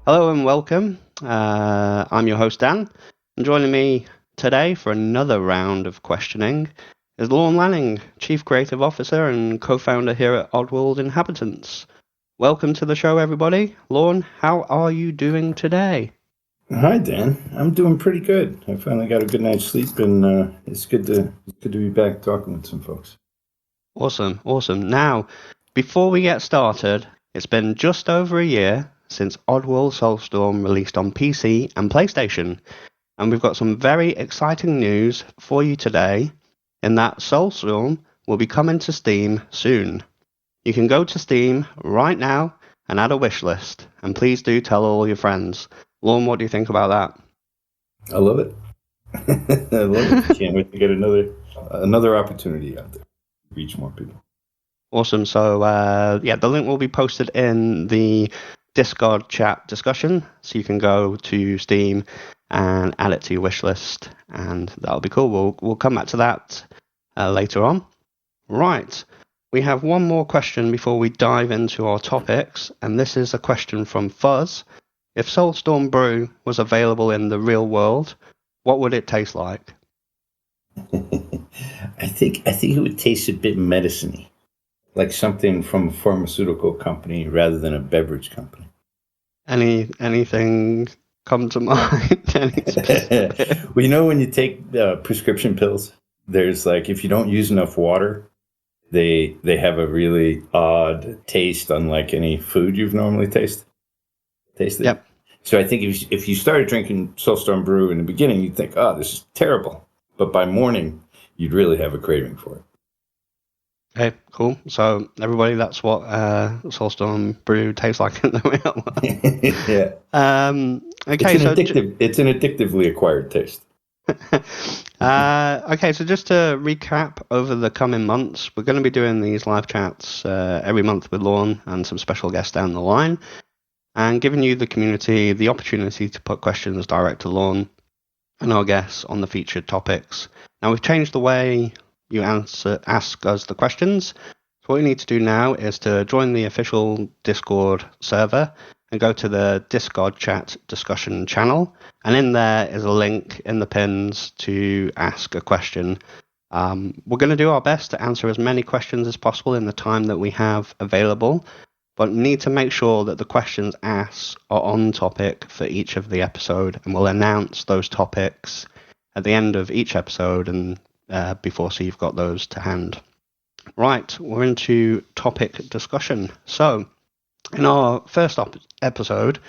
Hello and welcome. I'm your host Dan, and joining me today for another round of questioning is Lorne Lanning, Chief Creative Officer and co-founder here at Oddworld Inhabitants. Welcome to the show, everybody. Lorne, how are you doing today? Hi, Dan. I'm doing pretty good. I finally got a good night's sleep, and it's good to be back talking with some folks. Awesome. Now, before we get started, it's been just over a year since Oddworld Soulstorm released on PC and PlayStation, and we've got some very exciting news for you today in that Soulstorm will be coming to Steam soon. You can go to Steam right now and add a wish list, and please do tell all your friends. Lorne, what do you think about that? I love it. I love it. Can't wait to get another opportunity out there, reach more people. Awesome. So, the link will be posted in the DiscoddChat discussion, so you can go to Steam and add it to your wish list, and that'll be cool. We'll come back to that later on. Right, we have one more question before we dive into our topics, and this is a question from Fuzz. If Soulstorm Brew was available in the real world, what would it taste like? I think it would taste a bit medicine-y, like something from a pharmaceutical company rather than a beverage company. Anything come to mind? Well, you know, when you take prescription pills, there's like, if you don't use enough water, they have a really odd taste, unlike any food you've normally tasted. Yep. So I think if you started drinking Soulstorm Brew in the beginning, you'd think, oh, this is terrible. But by morning, you'd really have a craving for it. Okay, cool. So everybody, that's what Soulstorm Brew tastes like in the real world. Yeah. Okay, it's an addictively acquired taste. Okay, so just to recap, over the coming months, we're going to be doing these live chats every month with Lorne and some special guests down the line, and giving you, the community, the opportunity to put questions direct to Lorne and our guests on the featured topics. Now, we've changed the way you ask us the questions. So what you need to do now is to join the official Discord server and go to the DiscoddChat discussion channel. And in there is a link in the pins to ask a question. We're going to do our best to answer as many questions as possible in the time that we have available, but need to make sure that the questions asked are on topic for each of the episode, and we'll announce those topics at the end of each episode and before, so you've got those to hand. Right, we're into topic discussion. So, in our first episode,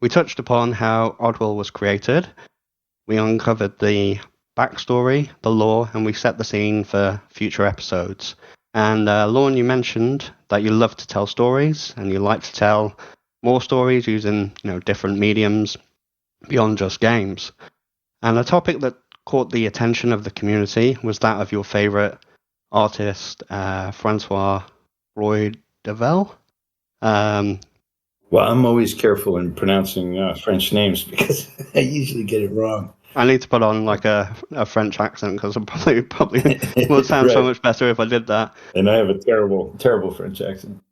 we touched upon how Oddworld was created. We uncovered the backstory, the lore, and we set the scene for future episodes. And Lorne, you mentioned that you love to tell stories, and you like to tell more stories using different mediums beyond just games. And a topic that caught the attention of the community was that of your favorite artist, Francois Roy-Deville. Well, I'm always careful in pronouncing French names because I usually get it wrong. I need to put on like a French accent because it probably would sound so much better if I did that. And I have a terrible French accent.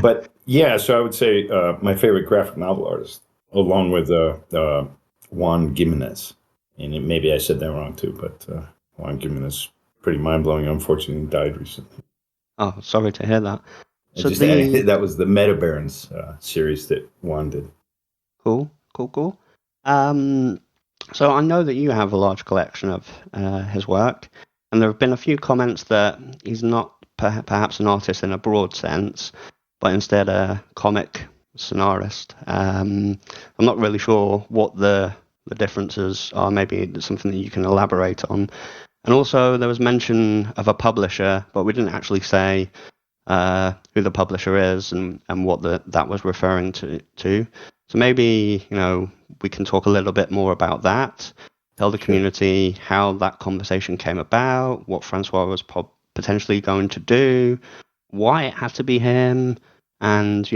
But yeah, so I would say my favorite graphic novel artist, along with Juan Gimenez. And maybe I said that wrong too, but Juan Gimenez, pretty mind-blowing, unfortunately died recently. Oh, sorry to hear that. So that was the Meta Barons series that Juan did. Cool. So I know that you have a large collection of his work, and there have been a few comments that he's not perhaps an artist in a broad sense, but instead a comic scenarist. I'm not really sure what the differences are. Maybe it's something that you can elaborate on. And also there was mention of a publisher, but we didn't actually say who the publisher is and what that was referring to. So maybe, we can talk a little bit more about that, tell the community how that conversation came about, what Francois was potentially going to do, why it had to be him, and,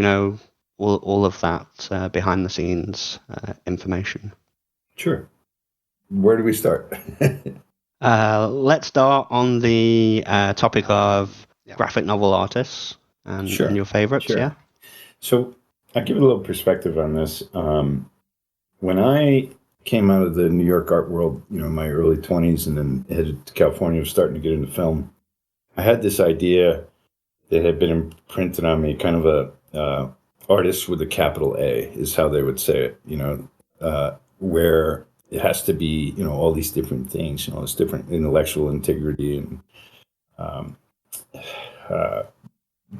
all of that behind the scenes information. Sure. Where do we start? Let's start on the topic of graphic novel artists and your favorites. Sure. Yeah. So I'll give you a little perspective on this. When I came out of the New York art world, in my early 20s, and then headed to California, was starting to get into film, I had this idea that had been imprinted on me, kind of a artist with a capital A is how they would say it, where it has to be, all these different things, this different intellectual integrity and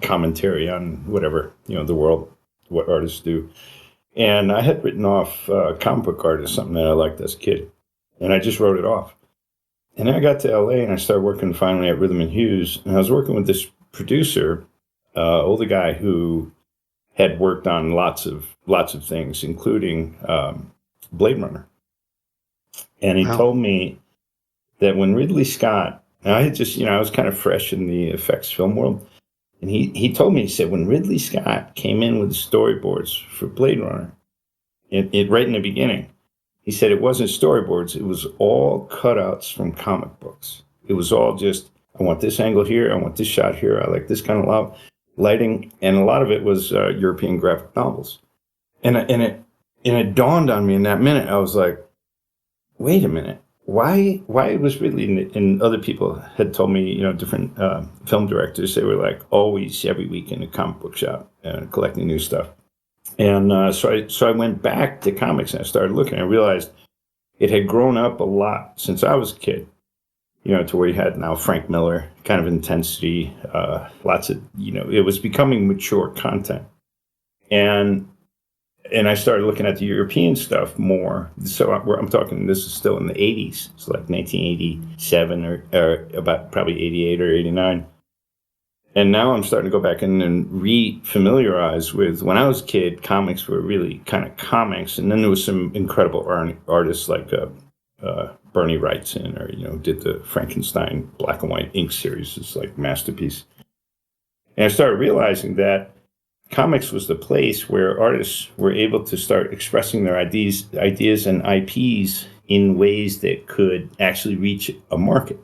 commentary on whatever, the world, what artists do. And I had written off comic book art as something that I liked as a kid. And I just wrote it off. And then I got to LA and I started working finally at Rhythm and Hues. And I was working with this producer, older guy who had worked on lots of things, including Blade Runner. And he told me that when Ridley Scott, and I had just, I was kind of fresh in the effects film world. And he told me, he said, when Ridley Scott came in with the storyboards for Blade Runner, it right in the beginning, he said it wasn't storyboards. It was all cutouts from comic books. It was all just, I want this angle here. I want this shot here. I like this kind of lighting. And a lot of it was European graphic novels. And it dawned on me in that minute. I was like, wait a minute. Why was Ridley and other people had told me, different film directors, they were like always every week in a comic book shop collecting new stuff. And so I went back to comics and I started looking. I realized it had grown up a lot since I was a kid, to where you had now Frank Miller, kind of intensity, lots of, it was becoming mature content. And I started looking at the European stuff more. So I'm talking, this is still in the 80s. It's like 1987 or about probably 88 or 89. And now I'm starting to go back in and re-familiarize with, when I was a kid, comics were really kind of comics. And then there was some incredible artists like Bernie Wrightson, or, did the Frankenstein black and white ink series. It's like masterpiece. And I started realizing that comics was the place where artists were able to start expressing their ideas and IPs in ways that could actually reach a market.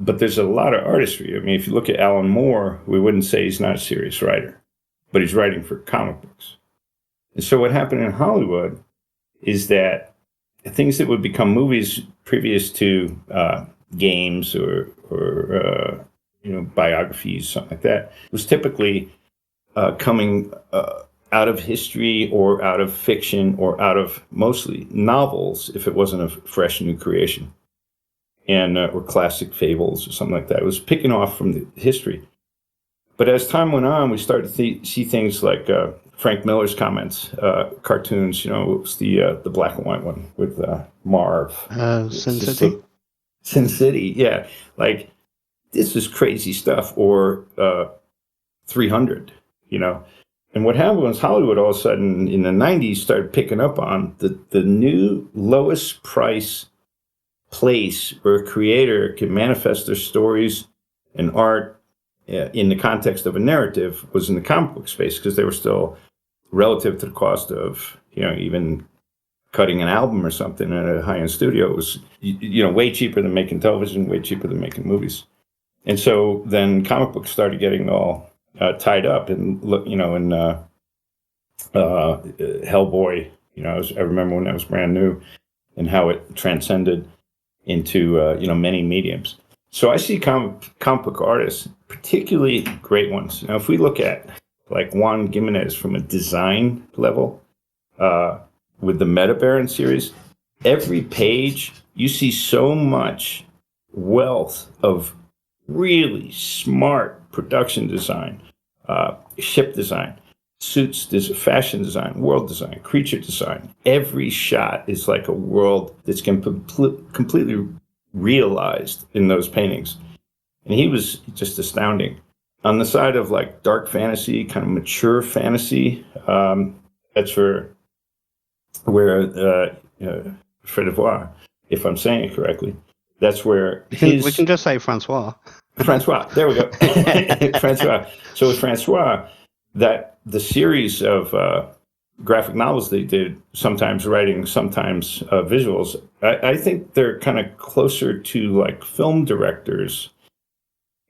But there's a lot of artistry. I mean, if you look at Alan Moore, we wouldn't say he's not a serious writer, but he's writing for comic books. And so what happened in Hollywood is that things that would become movies previous to games or biographies, something like that, was typically coming out of history or out of fiction or out of mostly novels, if it wasn't a fresh new creation, and or classic fables or something like that. It was picking off from the history. But as time went on, we started to see things like Frank Miller's comments, cartoons. It was the black and white one with Marv. Sin City? Sin City, yeah. Like, this is crazy stuff, or 300, And what happened was Hollywood all of a sudden in the 90s started picking up on the new lowest price place where a creator can manifest their stories and art in the context of a narrative was in the comic book space, because they were still relative to the cost of, even cutting an album or something at a high-end studio. It was, way cheaper than making television, way cheaper than making movies. And so then comic books started getting all tied up, and Hellboy, I remember when that was brand new and how it transcended into, many mediums. So I see comic book artists, particularly great ones. Now, if we look at like Juan Gimenez from a design level, with the Meta Baron series, every page you see so much wealth of really smart production design, ship design, suits, fashion design, world design, creature design. Every shot is like a world that's completely realized in those paintings. And he was just astounding. On the side of like dark fantasy, kind of mature fantasy, that's where Fredavois, if I'm saying it correctly, that's where we can just say Francois. Francois, there we go. Francois. So with Francois, that the series of graphic novels they did, sometimes writing, sometimes visuals, I think they're kind of closer to like film directors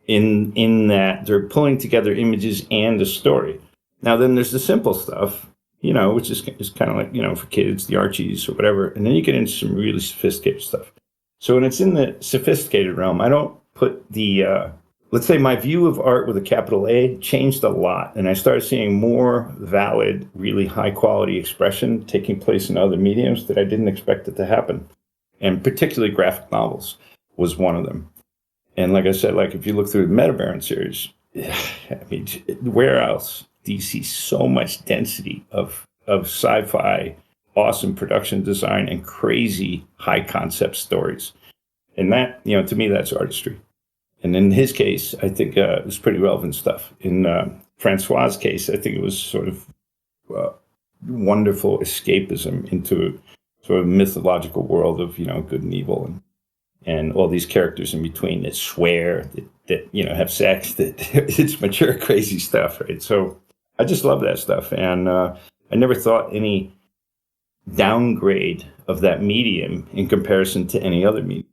in that they're pulling together images and a story. Now, then there's the simple stuff, which is kind of like, for kids, the Archies or whatever. And then you get into some really sophisticated stuff. So when it's in the sophisticated realm, I don't put let's say my view of art with a capital A changed a lot. And I started seeing more valid, really high quality expression taking place in other mediums that I didn't expect it to happen. And particularly graphic novels was one of them. And like I said, like if you look through the Meta Baron series, I mean, where else do you see so much density of sci-fi, awesome production design, and crazy high concept stories? And that, to me, that's artistry. And in his case, I think it was pretty relevant stuff. In Francois' case, I think it was sort of wonderful escapism into sort of mythological world of, good and evil and all these characters in between that swear, that have sex, that it's mature, crazy stuff, right? So I just love that stuff. And I never thought any downgrade of that medium in comparison to any other medium.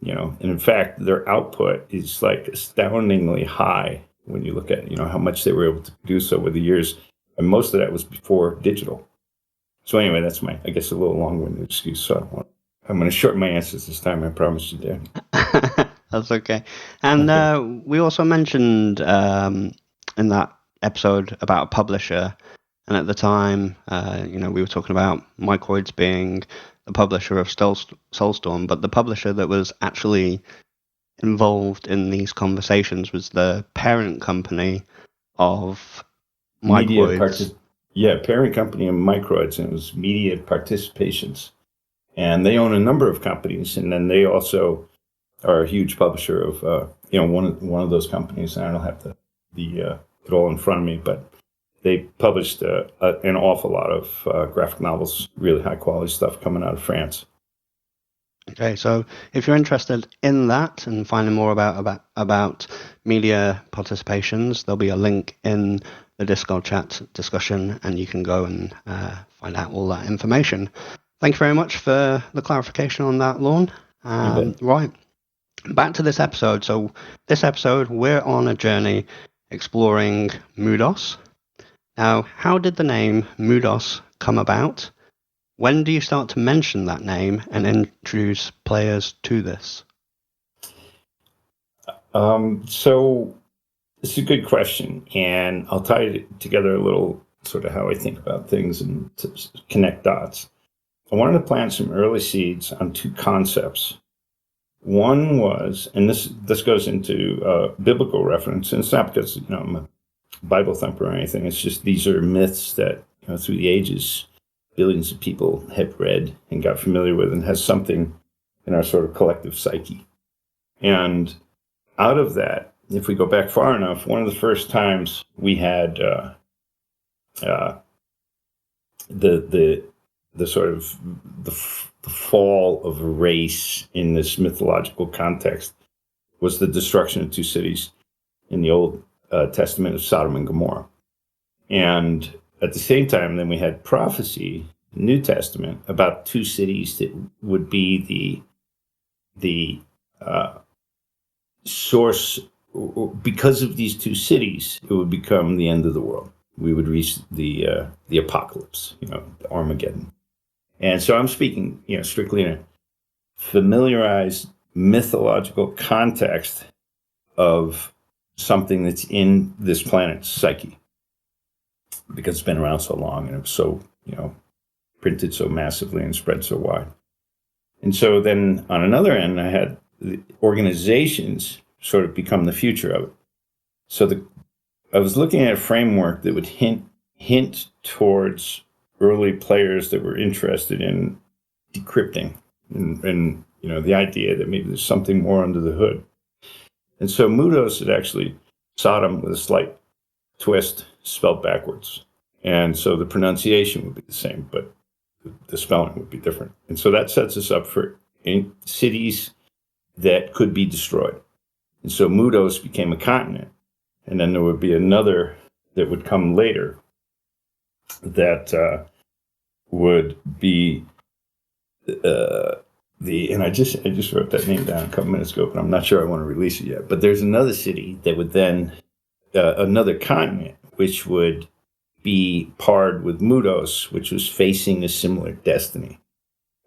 And in fact, their output is like astoundingly high when you look at, how much they were able to produce over the years. And most of that was before digital. So anyway, that's I guess, a little long-winded excuse. So I'm going to shorten my answers this time. I promise you, Dan. That's okay. And we also mentioned in that episode about a publisher. And at the time, we were talking about Microids being the publisher of Soulstorm, but the publisher that was actually involved in these conversations was the parent company of Microids. Parent company of Microids, and it was Media Participations. And they own a number of companies, and then they also are a huge publisher of, one of those companies. I don't have it all in front of me, but they published an awful lot of graphic novels, really high quality stuff coming out of France. Okay, so if you're interested in that and finding more about media participations, there'll be a link in the DiscoddChat discussion, and you can go and find out all that information. Thank you very much for the clarification on that, Lorne. Right, back to this episode. So this episode, we're on a journey exploring Mudos. Now, how did the name Mudos come about? When do you start to mention that name and introduce players to this? So it's a good question, and I'll tie it together a little, sort of how I think about things and to connect dots. I wanted to plant some early seeds on two concepts. One was, and this goes into biblical reference, and it's not because I'm a Bible thumper or anything. It's just these are myths that through the ages, billions of people have read and got familiar with, and has something in our sort of collective psyche. And out of that, if we go back far enough, one of the first times we had the sort of the fall of a race in this mythological context was the destruction of two cities in the Old Testament of Sodom and Gomorrah. And at the same time, then we had prophecy, New Testament, about two cities that would be the source. Because of these two cities, it would become the end of the world. We would reach the apocalypse, the Armageddon. And so I'm speaking, strictly in a familiarized mythological context of something that's in this planet's psyche, because it's been around so long and it was so, printed so massively and spread so wide. And so then on another end, I had the organizations sort of become the future of it. So I was looking at a framework that would hint towards early players that were interested in decrypting and the idea that maybe there's something more under the hood. And so Mudos is actually Sodom with a slight twist, spelled backwards. And so the pronunciation would be the same, but the spelling would be different. And so that sets us up for cities that could be destroyed. And so Mudos became a continent. And then there would be another that would come later that would be and I just wrote that name down a couple minutes ago, but I'm not sure I want to release it yet. But there's another city that would then another continent, which would be paired with Mudos, which was facing a similar destiny.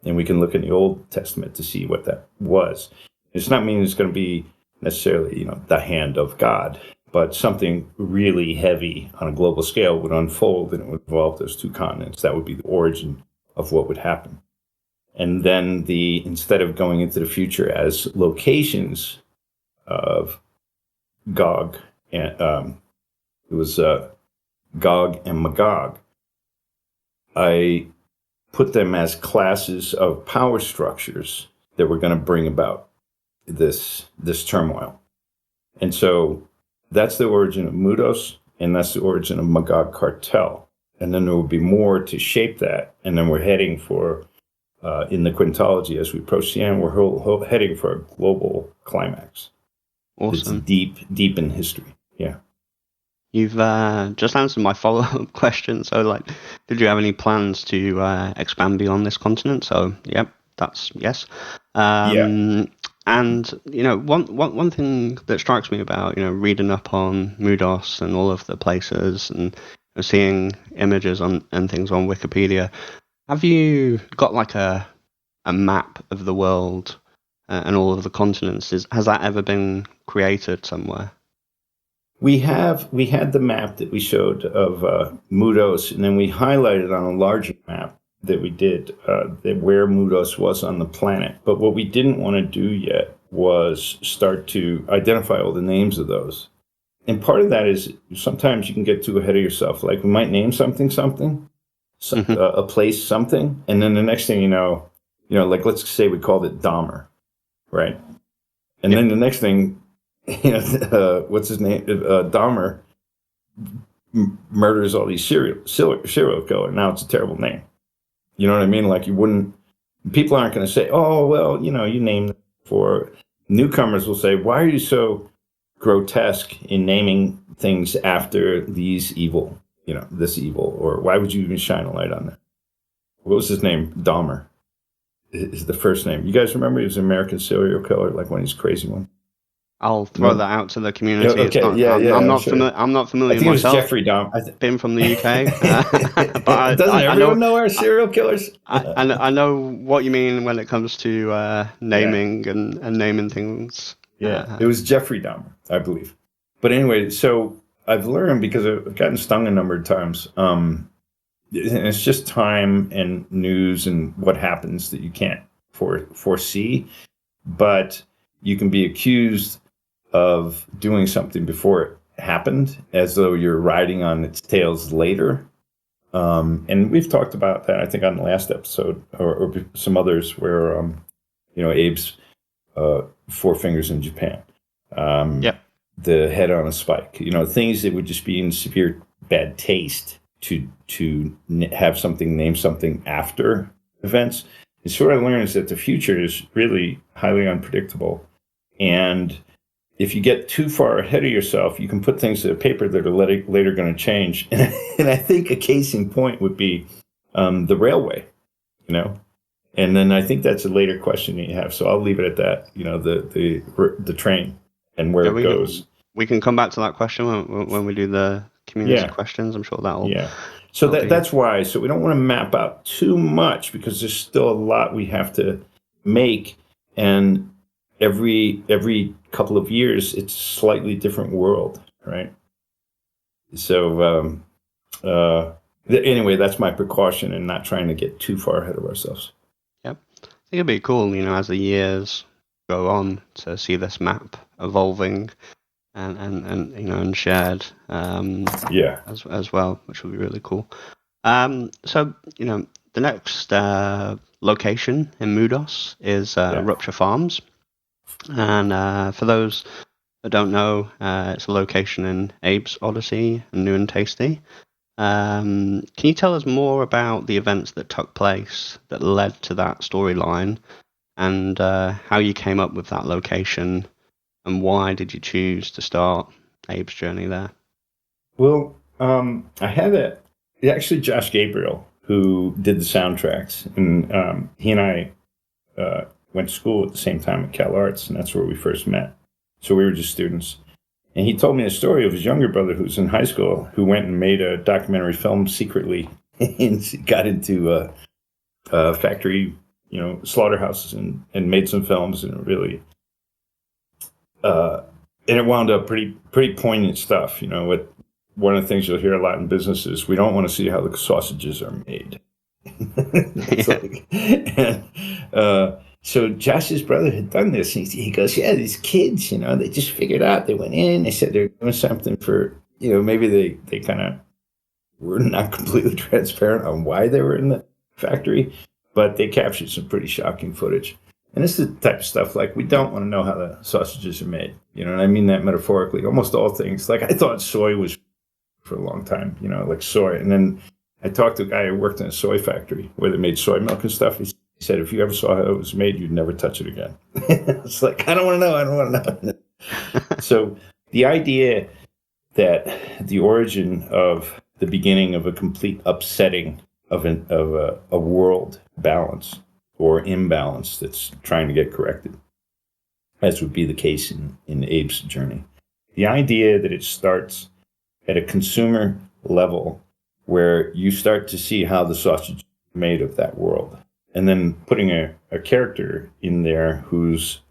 And we can look in the Old Testament to see what that was. It's not meaning it's going to be necessarily, the hand of God, but something really heavy on a global scale would unfold, and it would involve those two continents. That would be the origin of what would happen. And then instead of going into the future as locations of Gog, and it was Gog and Magog, I put them as classes of power structures that were going to bring about this turmoil. And so that's the origin of Mudos, and that's the origin of Magog Cartel. And then there will be more to shape that. And then we're heading for, in the quintology, as we approach the end, we're heading for a global climax. Awesome. It's deep in history. Yeah. You've just answered my follow-up question. So, did you have any plans to expand beyond this continent? So, yep, that's yes. Yeah. And one thing that strikes me about reading up on Mudos and all of the places and seeing images and things on Wikipedia, have you got a map of the world and all of the continents? Has that ever been created somewhere? We had the map that we showed of Mudos, and then we highlighted on a larger map that we did where Mudos was on the planet. But what we didn't want to do yet was start to identify all the names of those. And part of that is sometimes you can get too ahead of yourself. Like we might name something, a place something, and then the next thing you know, let's say we called it Dahmer, right? And then the next thing, what's his name? Dahmer murders all these serial killer. Now it's a terrible name. You know what I mean? Like people aren't going to say, oh, well, you named it for. Newcomers will say, why are you so grotesque in naming things after these evil, this evil? Or why would you even shine a light on that? What was his name? Dahmer is the first name. You guys remember he was an American serial killer, like one of these crazy ones? I'll throw that out to the community. Okay, I'm not familiar I think myself. It was Jeffrey Dahmer. Been from the UK. But Doesn't everyone know our serial killers? I know what you mean when it comes to naming and naming things. Yeah, it was Jeffrey Dahmer, I believe. But anyway, so I've learned, because I've gotten stung a number of times. It's just time and news and what happens that you can't foresee. But you can be accused of doing something before it happened, as though you're riding on its tails later. And we've talked about that, I think, on the last episode or some others where, Abe's four fingers in Japan. The head on a spike. Things that would just be in severe bad taste to have something name something after events. And so what I learned is that the future is really highly unpredictable. And if you get too far ahead of yourself, you can put things to the paper that are later going to change. And I think a case in point would be the railway, And then I think that's a later question that you have. So I'll leave it at that, the train and where it goes. We can come back to that question when we do the community questions. I'm sure that'll... Yeah. So that's why. So we don't want to map out too much, because there's still a lot we have to make. And every couple of years, it's a slightly different world, right? So anyway, that's my precaution in not trying to get too far ahead of ourselves. Yep. I think it'd be cool, as the years go on, to see this map evolving and shared as well, which would be really cool. So the next location in Mudos is Rupture Farms. And for those that don't know, it's a location in Abe's Odyssey and New and Tasty. Can you tell us more about the events that took place that led to that storyline, and how you came up with that location, and why did you choose to start Abe's journey there? Well, I had actually Josh Gabriel who did the soundtracks, and he and I went to school at the same time at Cal Arts, and that's where we first met. So we were just students. And he told me a story of his younger brother who was in high school who went and made a documentary film secretly and got into factory, slaughterhouses and made some films, and really, and it wound up pretty poignant stuff. With one of the things you'll hear a lot in business is we don't want to see how the sausages are made. So Josh's brother had done this. And he goes, yeah, these kids, they just figured out. They went in. They said they're doing something for, maybe they kind of were not completely transparent on why they were in the factory, but they captured some pretty shocking footage. And this is the type of stuff like we don't want to know how the sausages are made. And I mean that metaphorically. Almost all things. Like I thought soy was for a long time, like soy. And then I talked to a guy who worked in a soy factory where they made soy milk and stuff. He said, if you ever saw how it was made, you'd never touch it again. It's like, I don't want to know. So the idea that the origin of the beginning of a complete upsetting of a world balance or imbalance that's trying to get corrected, as would be the case in Abe's journey. The idea that it starts at a consumer level where you start to see how the sausage is made of that world. And then putting a character in there who's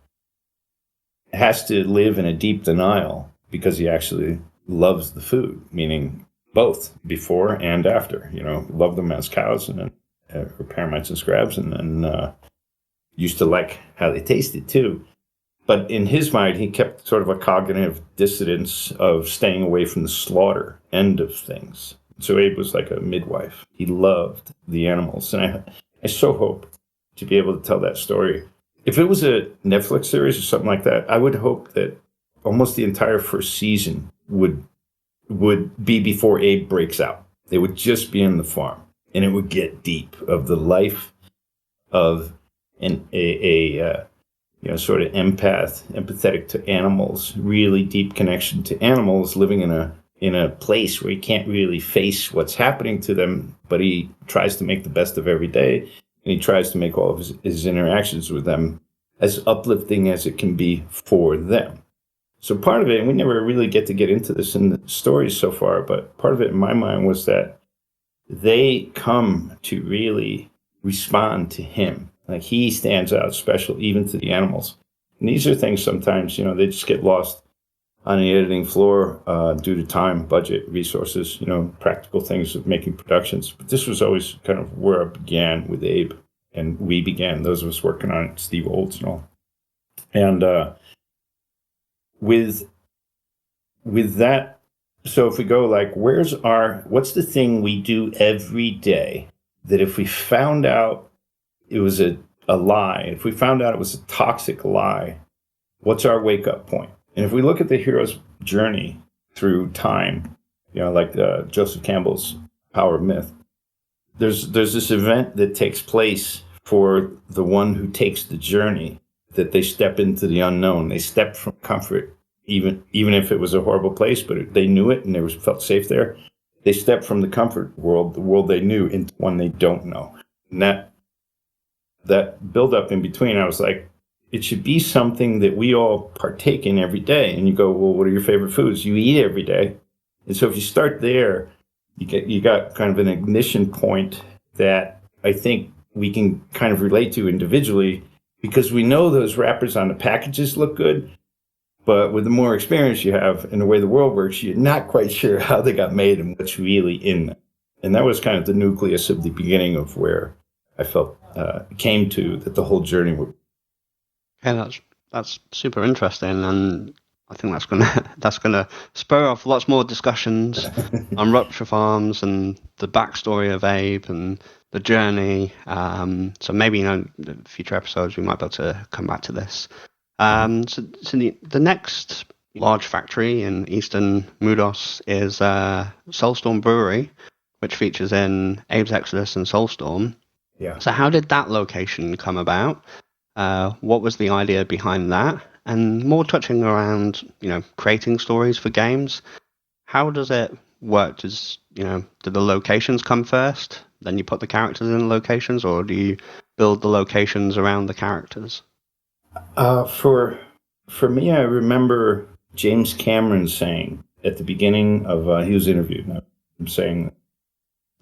has to live in a deep denial because he actually loves the food, meaning both before and after. Love them as cows and then repair mites and scraps, and then used to like how they tasted too. But in his mind, he kept sort of a cognitive dissonance of staying away from the slaughter end of things. So Abe was like a midwife. He loved the animals, and I so hope to be able to tell that story. If it was a Netflix series or something like that, I would hope that almost the entire first season would be before Abe breaks out. They would just be in the farm, and it would get deep of the life of a sort of empathetic to animals, really deep connection to animals, living in a place where he can't really face what's happening to them, but he tries to make the best of every day. And he tries to make all of his interactions with them as uplifting as it can be for them. So part of it, and we never really get into this in the stories so far, but part of it in my mind was that they come to really respond to him. Like he stands out special even to the animals. And these are things sometimes, they just get lost on the editing floor due to time, budget, resources, practical things of making productions. But this was always kind of where I began with Abe, and we began, those of us working on it, Steve Olds and all. And with that, so if we go like, what's the thing we do every day that if we found out it was a lie, if we found out it was a toxic lie, what's our wake-up point? And if we look at the hero's journey through time, like Joseph Campbell's Power of Myth, there's this event that takes place for the one who takes the journey, that they step into the unknown. They step from comfort, even if it was a horrible place, but they knew it and they felt safe there. They step from the comfort world, the world they knew, into one they don't know. And that build-up in between, I was like, it should be something that we all partake in every day. And you go, well, what are your favorite foods? You eat every day. And so if you start there, you got kind of an ignition point that I think we can kind of relate to individually, because we know those wrappers on the packages look good, but with the more experience you have in the way the world works, you're not quite sure how they got made and what's really in them. And that was kind of the nucleus of the beginning of where I felt came to that the whole journey would. Yeah, that's super interesting, and I think that's gonna spur off lots more discussions on Rupture Farms and the backstory of Abe and the journey. So maybe in future episodes we might be able to come back to this. So the next large factory in Eastern Mudos is Soulstorm Brewery, which features in Abe's Exodus and Soulstorm. Yeah. So how did that location come about? What was the idea behind that? And more touching around, creating stories for games. How does it work? Do the locations come first? then you put the characters in locations, or do you build the locations around the characters? For me, I remember James Cameron saying at the beginning of he was interviewed. I'm saying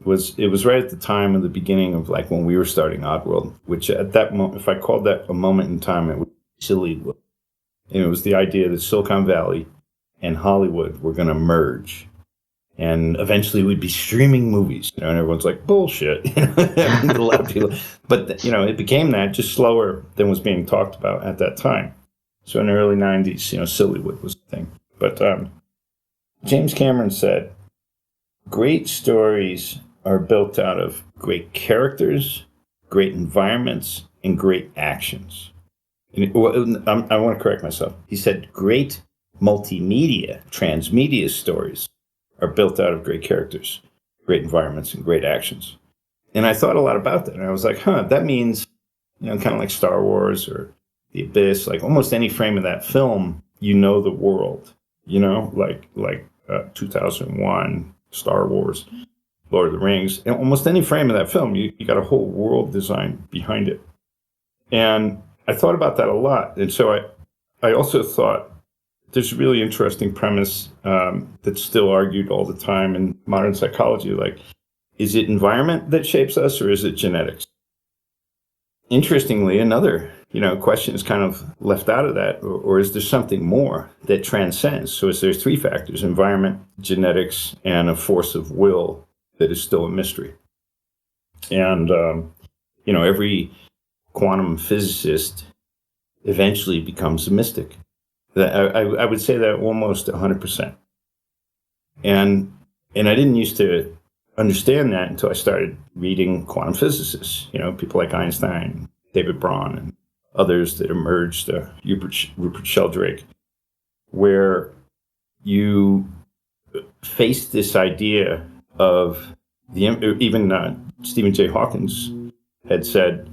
it was right at the time of the beginning of like when we were starting Oddworld, which at that moment, if I called that a moment in time, it would be silly. And it was the idea that Silicon Valley and Hollywood were going to merge. And eventually we'd be streaming movies, and everyone's like, bullshit. A lot of people, but it became that, just slower than was being talked about at that time. So in the early 90s, Sillywood was the thing. But James Cameron said, great stories are built out of great characters, great environments, and great actions. I want to correct myself. He said great multimedia, transmedia stories are built out of great characters, great environments, and great actions. And I thought a lot about that. And I was like, that means, kind of like Star Wars or The Abyss, like almost any frame of that film, the world, like 2001, Star Wars, Lord of the Rings. And almost any frame of that film, you got a whole world design behind it. And I thought about that a lot. And so I also thought, there's a really interesting premise that's still argued all the time in modern psychology. Like, is it environment that shapes us, or is it genetics? Interestingly, another question is kind of left out of that, or is there something more that transcends? So is there three factors: environment, genetics, and a force of will that is still a mystery? And every quantum physicist eventually becomes a mystic. I would say that almost 100%. And I didn't used to understand that until I started reading quantum physicists, people like Einstein, David Braun, and others that emerged, Rupert Sheldrake, where you face this idea of even Stephen J. Hawkins had said,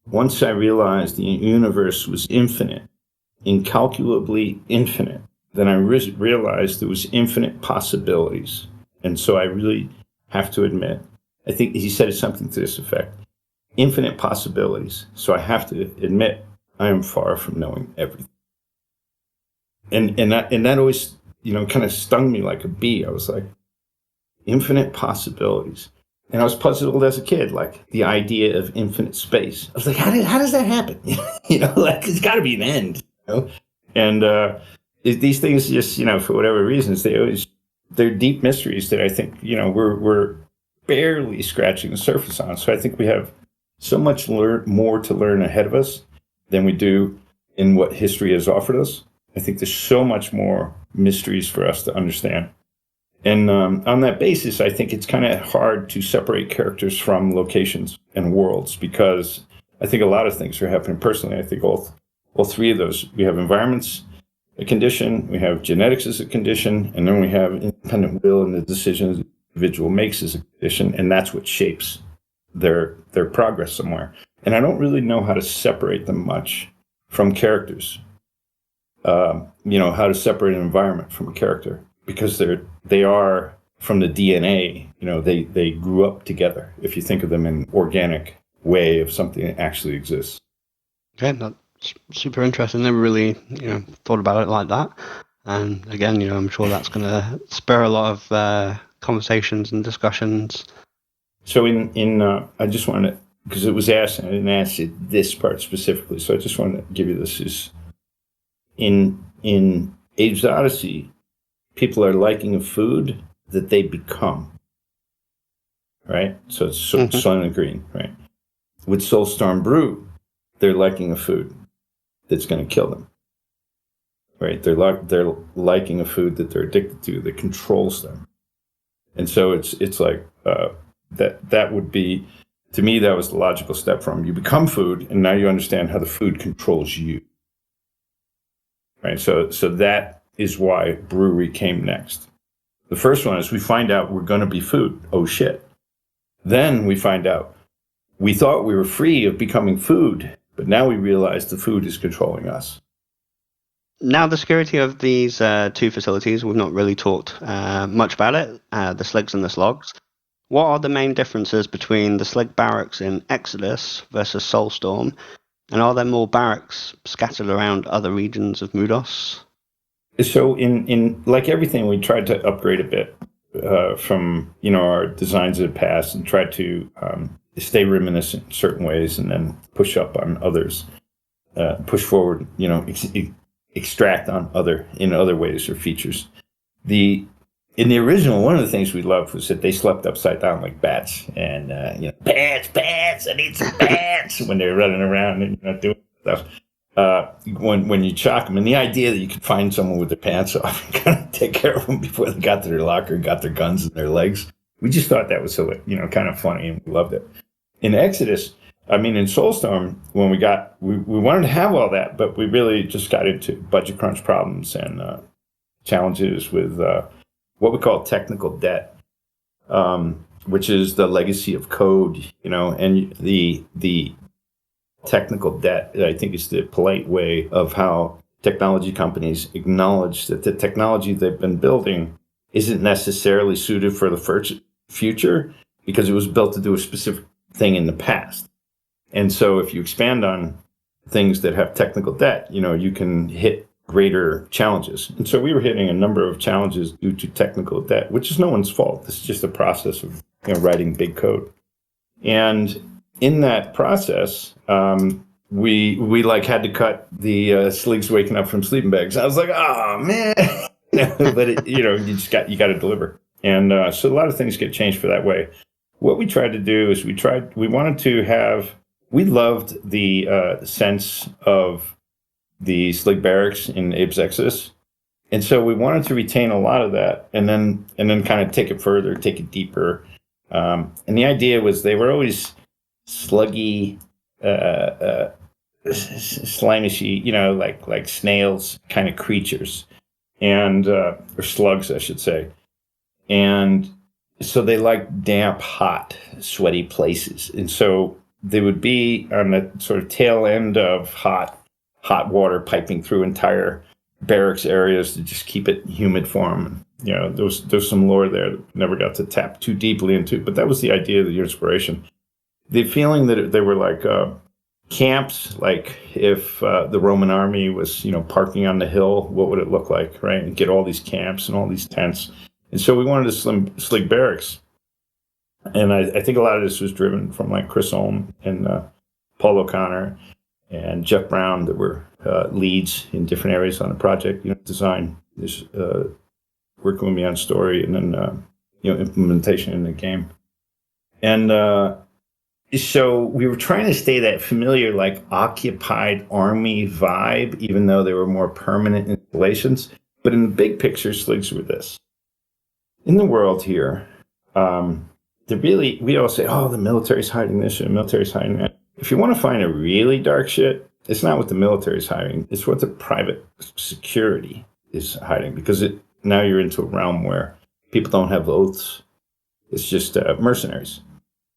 once I realized the universe was infinite, incalculably infinite, then I realized there was infinite possibilities. And so I really have to admit, I think he said something to this effect, infinite possibilities. So I have to admit, I am far from knowing everything. And that always, kind of stung me like a bee. I was like, infinite possibilities. And I was puzzled as a kid, like the idea of infinite space. I was like, how does that happen? Like it's got to be an end. And these things just, for whatever reasons, they're deep mysteries that I think, we're barely scratching the surface on. So I think we have so much more to learn ahead of us than we do in what history has offered us. I think there's so much more mysteries for us to understand. And on that basis, I think it's kind of hard to separate characters from locations and worlds, because I think a lot of things are happening personally. I think all three of those, we have environments, a condition, we have genetics as a condition, and then we have independent will and the decisions the individual makes as a condition, and that's what shapes their progress somewhere. And I don't really know how to separate them much from characters. How to separate an environment from a character, because they are from the DNA. They grew up together. If you think of them in an organic way of something that actually exists. Okay, that's super interesting. Never really, thought about it like that. And again, I'm sure that's going to spur a lot of conversations and discussions. So I just wanted to, because it was asked, and I didn't ask it this part specifically, so I just wanted to give you this. Is in Age of Odyssey, people are liking a food that they become, right? So it's Soylent Green, right? With Soulstorm Brew, they're liking a food that's going to kill them, right? They're liking a food that they're addicted to that controls them, and so it's like that would be, to me, that was the logical step from you become food, and now you understand how the food controls you, right? So that is why brewery came next. The first one is we find out we're going to be food. Oh shit! Then we find out we thought we were free of becoming food, but now we realize the food is controlling us. Now, the security of these two facilities, we've not really talked much about it, the Sligs and the Slogs. what are the main differences between the Slig barracks in Exodus versus Soulstorm? And are there more barracks scattered around other regions of Mudos? So in like everything, we tried to upgrade a bit from our designs of the past and try to stay reminiscent in certain ways and then push up on others, push forward, extract on other ways or features. In the original, one of the things we loved was that they slept upside down like bats, and bats, I need some bats when they're running around and doing stuff. When you chalk them, and the idea that you could find someone with their pants off and kind of take care of them before they got to their locker, got their guns in their legs, we just thought that was so kind of funny, and we loved it. In Exodus, in Soulstorm, when we wanted to have all that, but we really just got into budget crunch problems and challenges with what we call technical debt, which is the legacy of code, and the technical debt, I think, is the polite way of how technology companies acknowledge that the technology they've been building isn't necessarily suited for the future because it was built to do a specific thing in the past. And so if you expand on things that have technical debt, you can hit greater challenges. And so we were hitting a number of challenges due to technical debt, which is no one's fault. This is just a process of writing big code. And in that process, we had to cut the Sligs waking up from sleeping bags. I was like, oh man, but you got to deliver. And so a lot of things get changed for that way. What we tried to do is we loved the sense of the Slig barracks in Abe's Exodus. And so we wanted to retain a lot of that and then kind of take it further, take it deeper. And the idea was they were always sluggy, slimishy, like snails kind of creatures, and or slugs, I should say. And so they like damp, hot, sweaty places. And so they would be on the sort of tail end of hot water piping through entire barracks areas to just keep it humid for them. There's some lore there that never got to tap too deeply into, but that was the idea, the inspiration. The feeling that they were like camps, like if the Roman army was, parking on the hill, what would it look like, right? And get all these camps and all these tents. And so we wanted to Slig barracks. And I think a lot of this was driven from like Chris Olm and Paul O'Connor and Jeff Brown, that were leads in different areas on the project, design, this, working with me on story, and then, implementation in the game. And so we were trying to stay that familiar, like occupied army vibe, even though they were more permanent installations. But in the big picture, Sligs were this. In the world here, we all say, oh, the military's hiding this and the military's hiding that. If you want to find a really dark shit, it's not what the military's hiding. It's what the private security is hiding, because now you're into a realm where people don't have oaths. It's just mercenaries.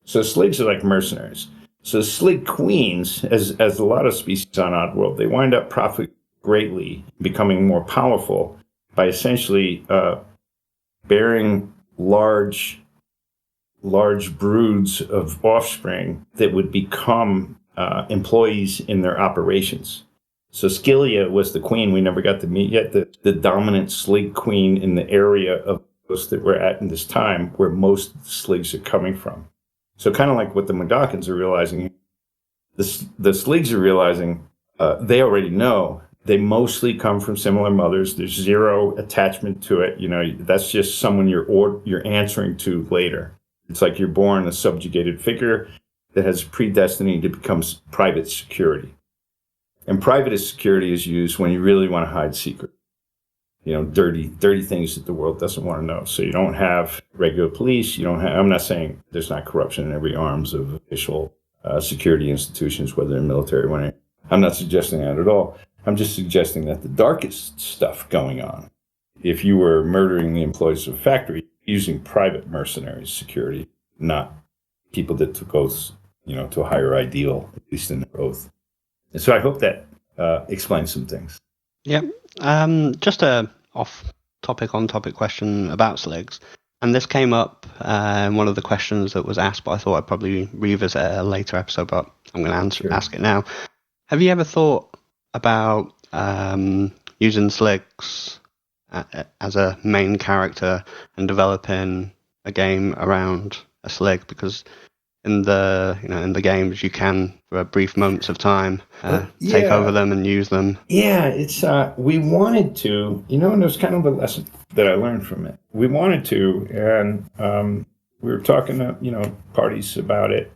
So Sligs are like mercenaries. So Slig queens, as a lot of species on Oddworld, they wind up profiting greatly, becoming more powerful by essentially bearing large broods of offspring that would become employees in their operations. So Scylla was the queen we never got to meet yet, the dominant Slig queen in the area of those that we're at in this time, where most Sligs are coming from. So kind of like what the Modokans are realizing, the Sligs are realizing, they already know. They mostly come from similar mothers. There's zero attachment to it. That's just someone you're answering to later. It's like you're born a subjugated figure that has predestiny to become private security. And private security is used when you really want to hide secrets. Dirty things that the world doesn't want to know. So you don't have regular police. I'm not saying there's not corruption in every arms of official security institutions, whether in military or whatever. I'm not suggesting that at all. I'm just suggesting that the darkest stuff going on, if you were murdering the employees of a factory, using private mercenaries security, not people that took oaths, to a higher ideal, at least in their oath. And so I hope that explains some things. Yeah. Just a on-topic question about Sligs. And this came up in one of the questions that was asked, but I thought I'd probably revisit it at a later episode, but I'm going to ask it now. Have you ever thought about using Sligs as a main character and developing a game around a Slig? Because in the games you can, for brief moments of time, take over them and use them. Yeah, it's we wanted to, and it was kind of a lesson that I learned from it. We wanted to, and we were talking to parties about it,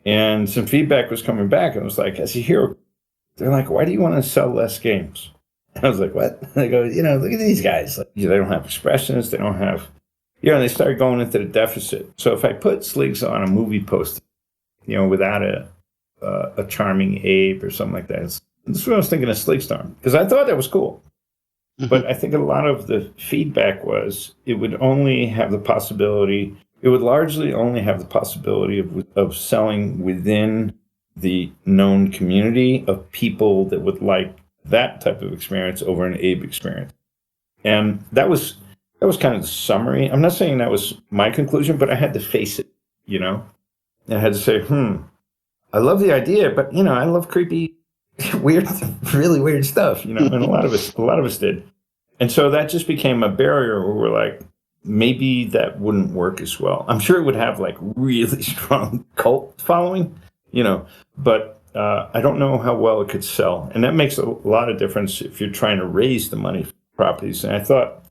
and some feedback was coming back, and it was like, as a hero, they're like, why do you want to sell less games? And I was like, what? They go, look at these guys. Like, they don't have expressions. They don't have, they started going into the deficit. So if I put Sligs on a movie poster, without a charming Abe or something like that, this is what I was thinking of Soulstorm, because I thought that was cool. Mm-hmm. But I think a lot of the feedback was it would only have the possibility, it would largely only have the possibility of selling within the known community of people that would like that type of experience over an Abe experience. And that was kind of the summary. I'm not saying that was my conclusion, but I had to face it, And I had to say, I love the idea, but I love creepy, weird, really weird stuff, and a lot of us did. And so that just became a barrier where we're like, maybe that wouldn't work as well. I'm sure it would have like really strong cult following, but I don't know how well it could sell. And that makes a lot of difference if you're trying to raise the money for properties. And I thought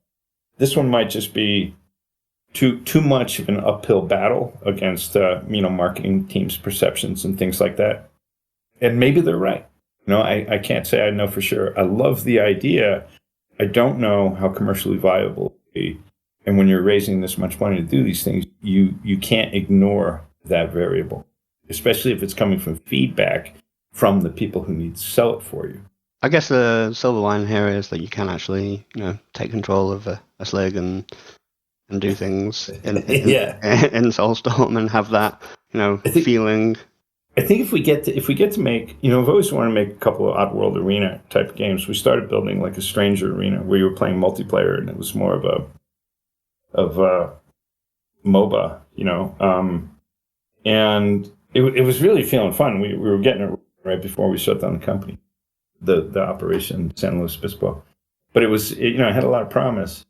this one might just be too much of an uphill battle against, marketing teams' perceptions and things like that. And maybe they're right. I can't say I know for sure. I love the idea. I don't know how commercially viable it will be. And when you're raising this much money to do these things, you can't ignore that variable, especially if it's coming from feedback from the people who need to sell it for you. I guess the silver line here is that you can actually, take control of a Slig and do things in Soulstorm and have that, feeling. I think if we get to make, I've always wanted to make a couple of Oddworld arena type games. We started building like a Stranger arena where you were playing multiplayer, and it was more of a MOBA, and it was really feeling fun. We were getting it right before we shut down the company, the operation San Luis Obispo, but it had a lot of promise.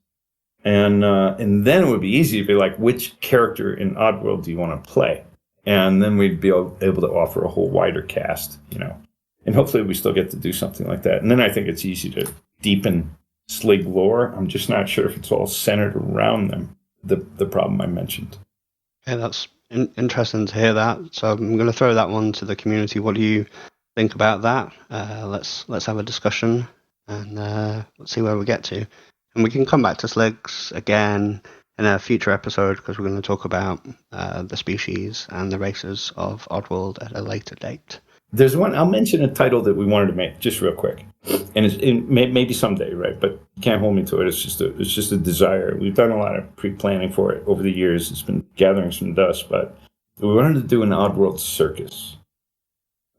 And then it would be easy to be like, which character in Oddworld do you want to play? And then we'd be able to offer a whole wider cast, and hopefully we still get to do something like that. And then I think it's easy to deepen Slig lore. I'm just not sure if it's all centered around them, the problem I mentioned. Yeah, that's interesting to hear that. So I'm going to throw that one to the community. What do you think about that? Let's have a discussion, and let's see where we get to. And we can come back to Sligs again in a future episode, because we're going to talk about the species and the races of Oddworld at a later date. There's one, I'll mention a title that we wanted to make just real quick. And maybe someday, right? But you can't hold me to it. It's just a desire. We've done a lot of pre-planning for it over the years. It's been gathering some dust, but we wanted to do an Oddworld circus.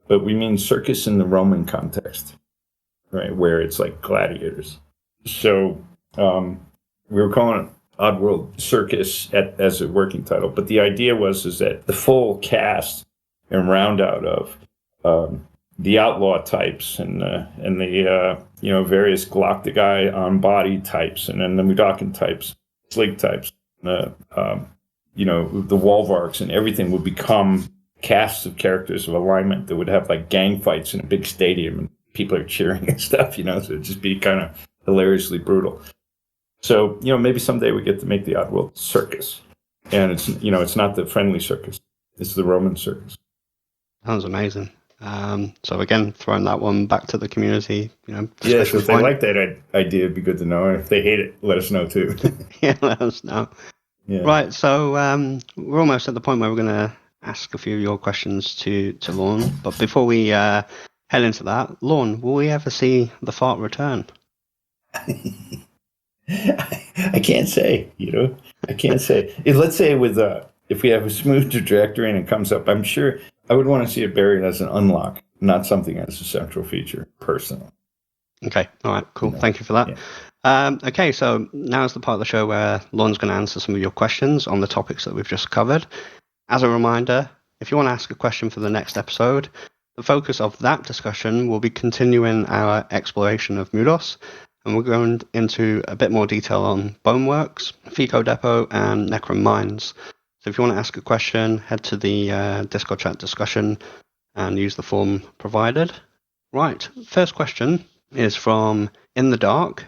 But we mean circus in the Roman context, right? Where it's like gladiators. So we were calling it Oddworld Circus as a working title, but the idea is that the full cast and round out of the outlaw types and the various Glock the Guy on body types, and then the Mudokan types, Slig types, the Wolvarks and everything would become casts of characters of alignment that would have like gang fights in a big stadium and people are cheering and stuff, so it'd just be kind of hilariously brutal. So, maybe someday we get to make the Oddworld circus. And it's not the friendly circus. It's the Roman circus. Sounds amazing. So again, throwing that one back to the community, Yeah, so if they like that idea, it'd be good to know. And if they hate it, let us know too. Yeah, let us know. Yeah. Right, so we're almost at the point where we're going to ask a few of your questions to Lorne. But before we head into that, Lorne, will we ever see the fart return? I can't say, I can't say. Let's say if we have a smooth trajectory and it comes up, I'm sure I would want to see it buried as an unlock, not something as a central feature, personally. Okay, all right, cool. Thank you for that. Okay, so now's the part of the show where Lorne's going to answer some of your questions on the topics that we've just covered. As a reminder, if you want to ask a question for the next episode, the focus of that discussion will be continuing our exploration of Mudos, and we're going into a bit more detail on Boneworks, Fico Depot, and Necron Mines. So if you want to ask a question, head to the DiscoddChat discussion and use the form provided. Right, first question is from In the Dark.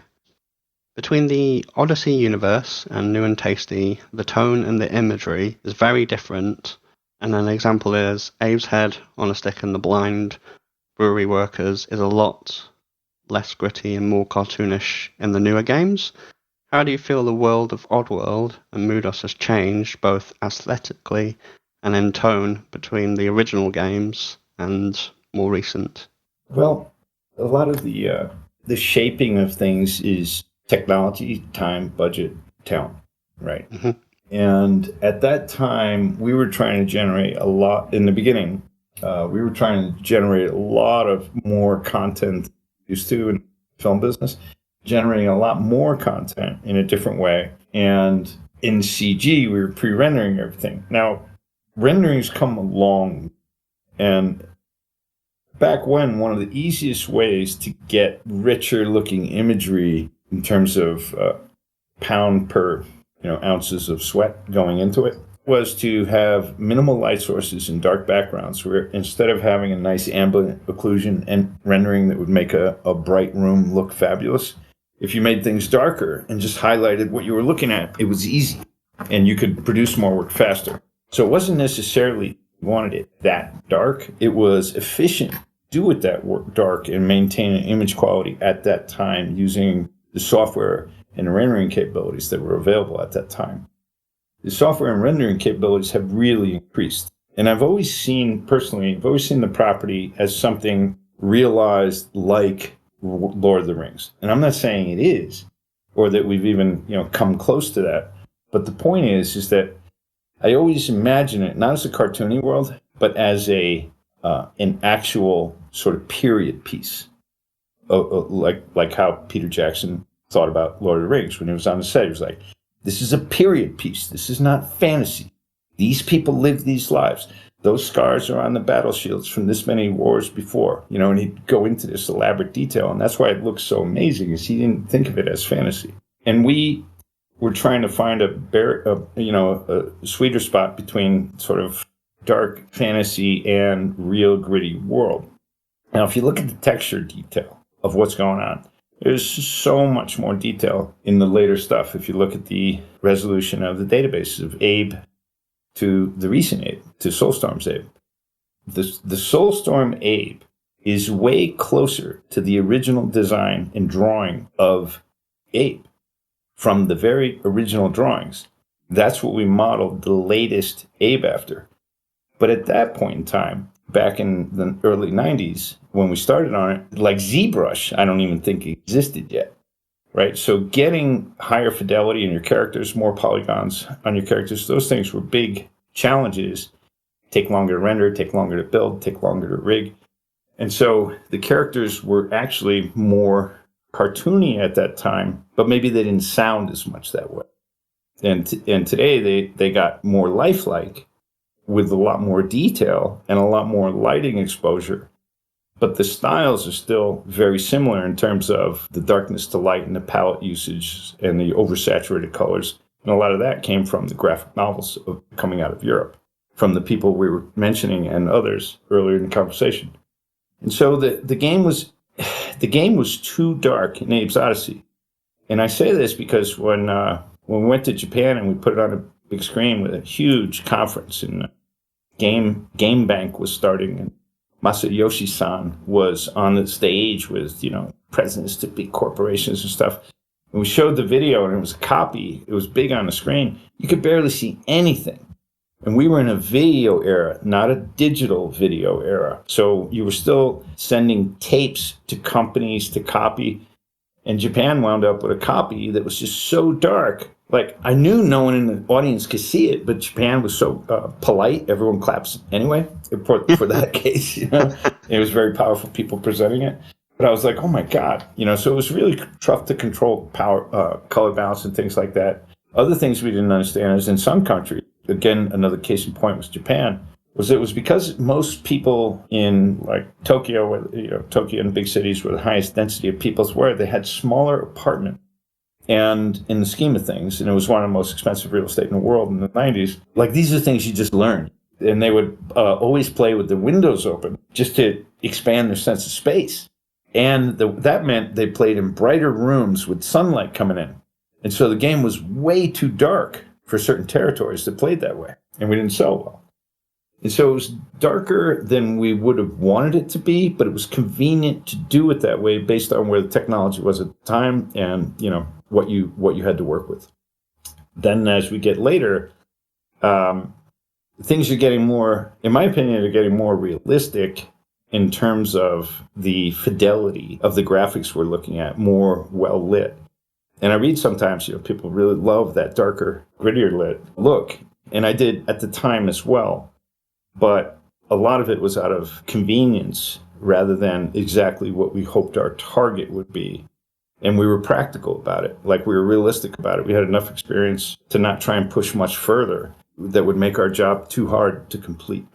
Between the Odyssey universe and New and Tasty, the tone and the imagery is very different, and an example is Abe's head on a stick in the blind brewery workers is a lot less gritty and more cartoonish in the newer games. How do you feel the world of Oddworld and Mudos has changed, both aesthetically and in tone, between the original games and more recent? Well, a lot of the shaping of things is technology, time, budget, talent, right? Mm-hmm. And at that time, we were trying to generate a lot, in the beginning, we were trying to generate a lot of more content used to in the film business, generating a lot more content in a different way. And in CG, we were pre-rendering everything. Now, rendering's come along, and back when, one of the easiest ways to get richer looking imagery in terms of pound per ounces of sweat going into it was to have minimal light sources and dark backgrounds, where instead of having a nice ambient occlusion and rendering that would make a bright room look fabulous, if you made things darker and just highlighted what you were looking at, it was easy and you could produce more work faster. So it wasn't necessarily you wanted it that dark. It was efficient. Do it that dark and maintain an image quality at that time using the software and rendering capabilities that were available at that time. The software and rendering capabilities have really increased. And I've always seen the property as something realized like Lord of the Rings. And I'm not saying it is, or that we've even, come close to that. But the point is that I always imagine it not as a cartoony world, but as an actual sort of period piece. Like how Peter Jackson thought about Lord of the Rings when he was on the set. He was like, this is a period piece. This is not fantasy. These people lived these lives. Those scars are on the battle shields from this many wars before, and he'd go into this elaborate detail. And that's why it looks so amazing, is he didn't think of it as fantasy. And we were trying to find a sweeter spot between sort of dark fantasy and real gritty world. Now, if you look at the texture detail of what's going on, there's so much more detail in the later stuff. If you look at the resolution of the databases of Abe to the recent Abe, to Soulstorm's Abe. The Soulstorm Abe is way closer to the original design and drawing of Abe from the very original drawings. That's what we modeled the latest Abe after. But at that point in time, back in the early 90s, when we started on it, like ZBrush, I don't even think existed yet, right? So getting higher fidelity in your characters, more polygons on your characters, those things were big challenges. Take longer to render, take longer to build, take longer to rig. And so the characters were actually more cartoony at that time, but maybe they didn't sound as much that way. And today they got more lifelike, with a lot more detail and a lot more lighting exposure. But the styles are still very similar in terms of the darkness to light and the palette usage and the oversaturated colors. And a lot of that came from the graphic novels coming out of Europe, from the people we were mentioning and others earlier in the conversation. And so the game was too dark in Abe's Odyssey. And I say this because when we went to Japan and we put it on a big screen with a huge conference, and Game Bank was starting, and Masayoshi-san was on the stage with, presidents to big corporations and stuff. And we showed the video, and it was a copy. It was big on the screen. You could barely see anything. And we were in a video era, not a digital video era. So you were still sending tapes to companies to copy. And Japan wound up with a copy that was just so dark. Like, I knew no one in the audience could see it, but Japan was so polite, everyone claps anyway for that case. It was very powerful people presenting it. But I was like, oh my God, so it was really tough to control power, color balance and things like that. Other things we didn't understand is in some countries, again, another case in point was Japan, it was because most people in like Tokyo, where, Tokyo and big cities where the highest density of peoples were, they had smaller apartments. And in the scheme of things, and it was one of the most expensive real estate in the world in the 90s, like these are things you just learn. And they would always play with the windows open just to expand their sense of space. And that meant they played in brighter rooms with sunlight coming in. And so the game was way too dark for certain territories that played that way. And we didn't sell well. And so it was darker than we would have wanted it to be, but it was convenient to do it that way based on where the technology was at the time and, what you had to work with. Then as we get later, things are getting more, in my opinion, are getting more realistic in terms of the fidelity of the graphics we're looking at, more well lit. And I read sometimes, people really love that darker, grittier lit look. And I did at the time as well. But a lot of it was out of convenience rather than exactly what we hoped our target would be. And we were practical about it, like we were realistic about it. We had enough experience to not try and push much further that would make our job too hard to complete.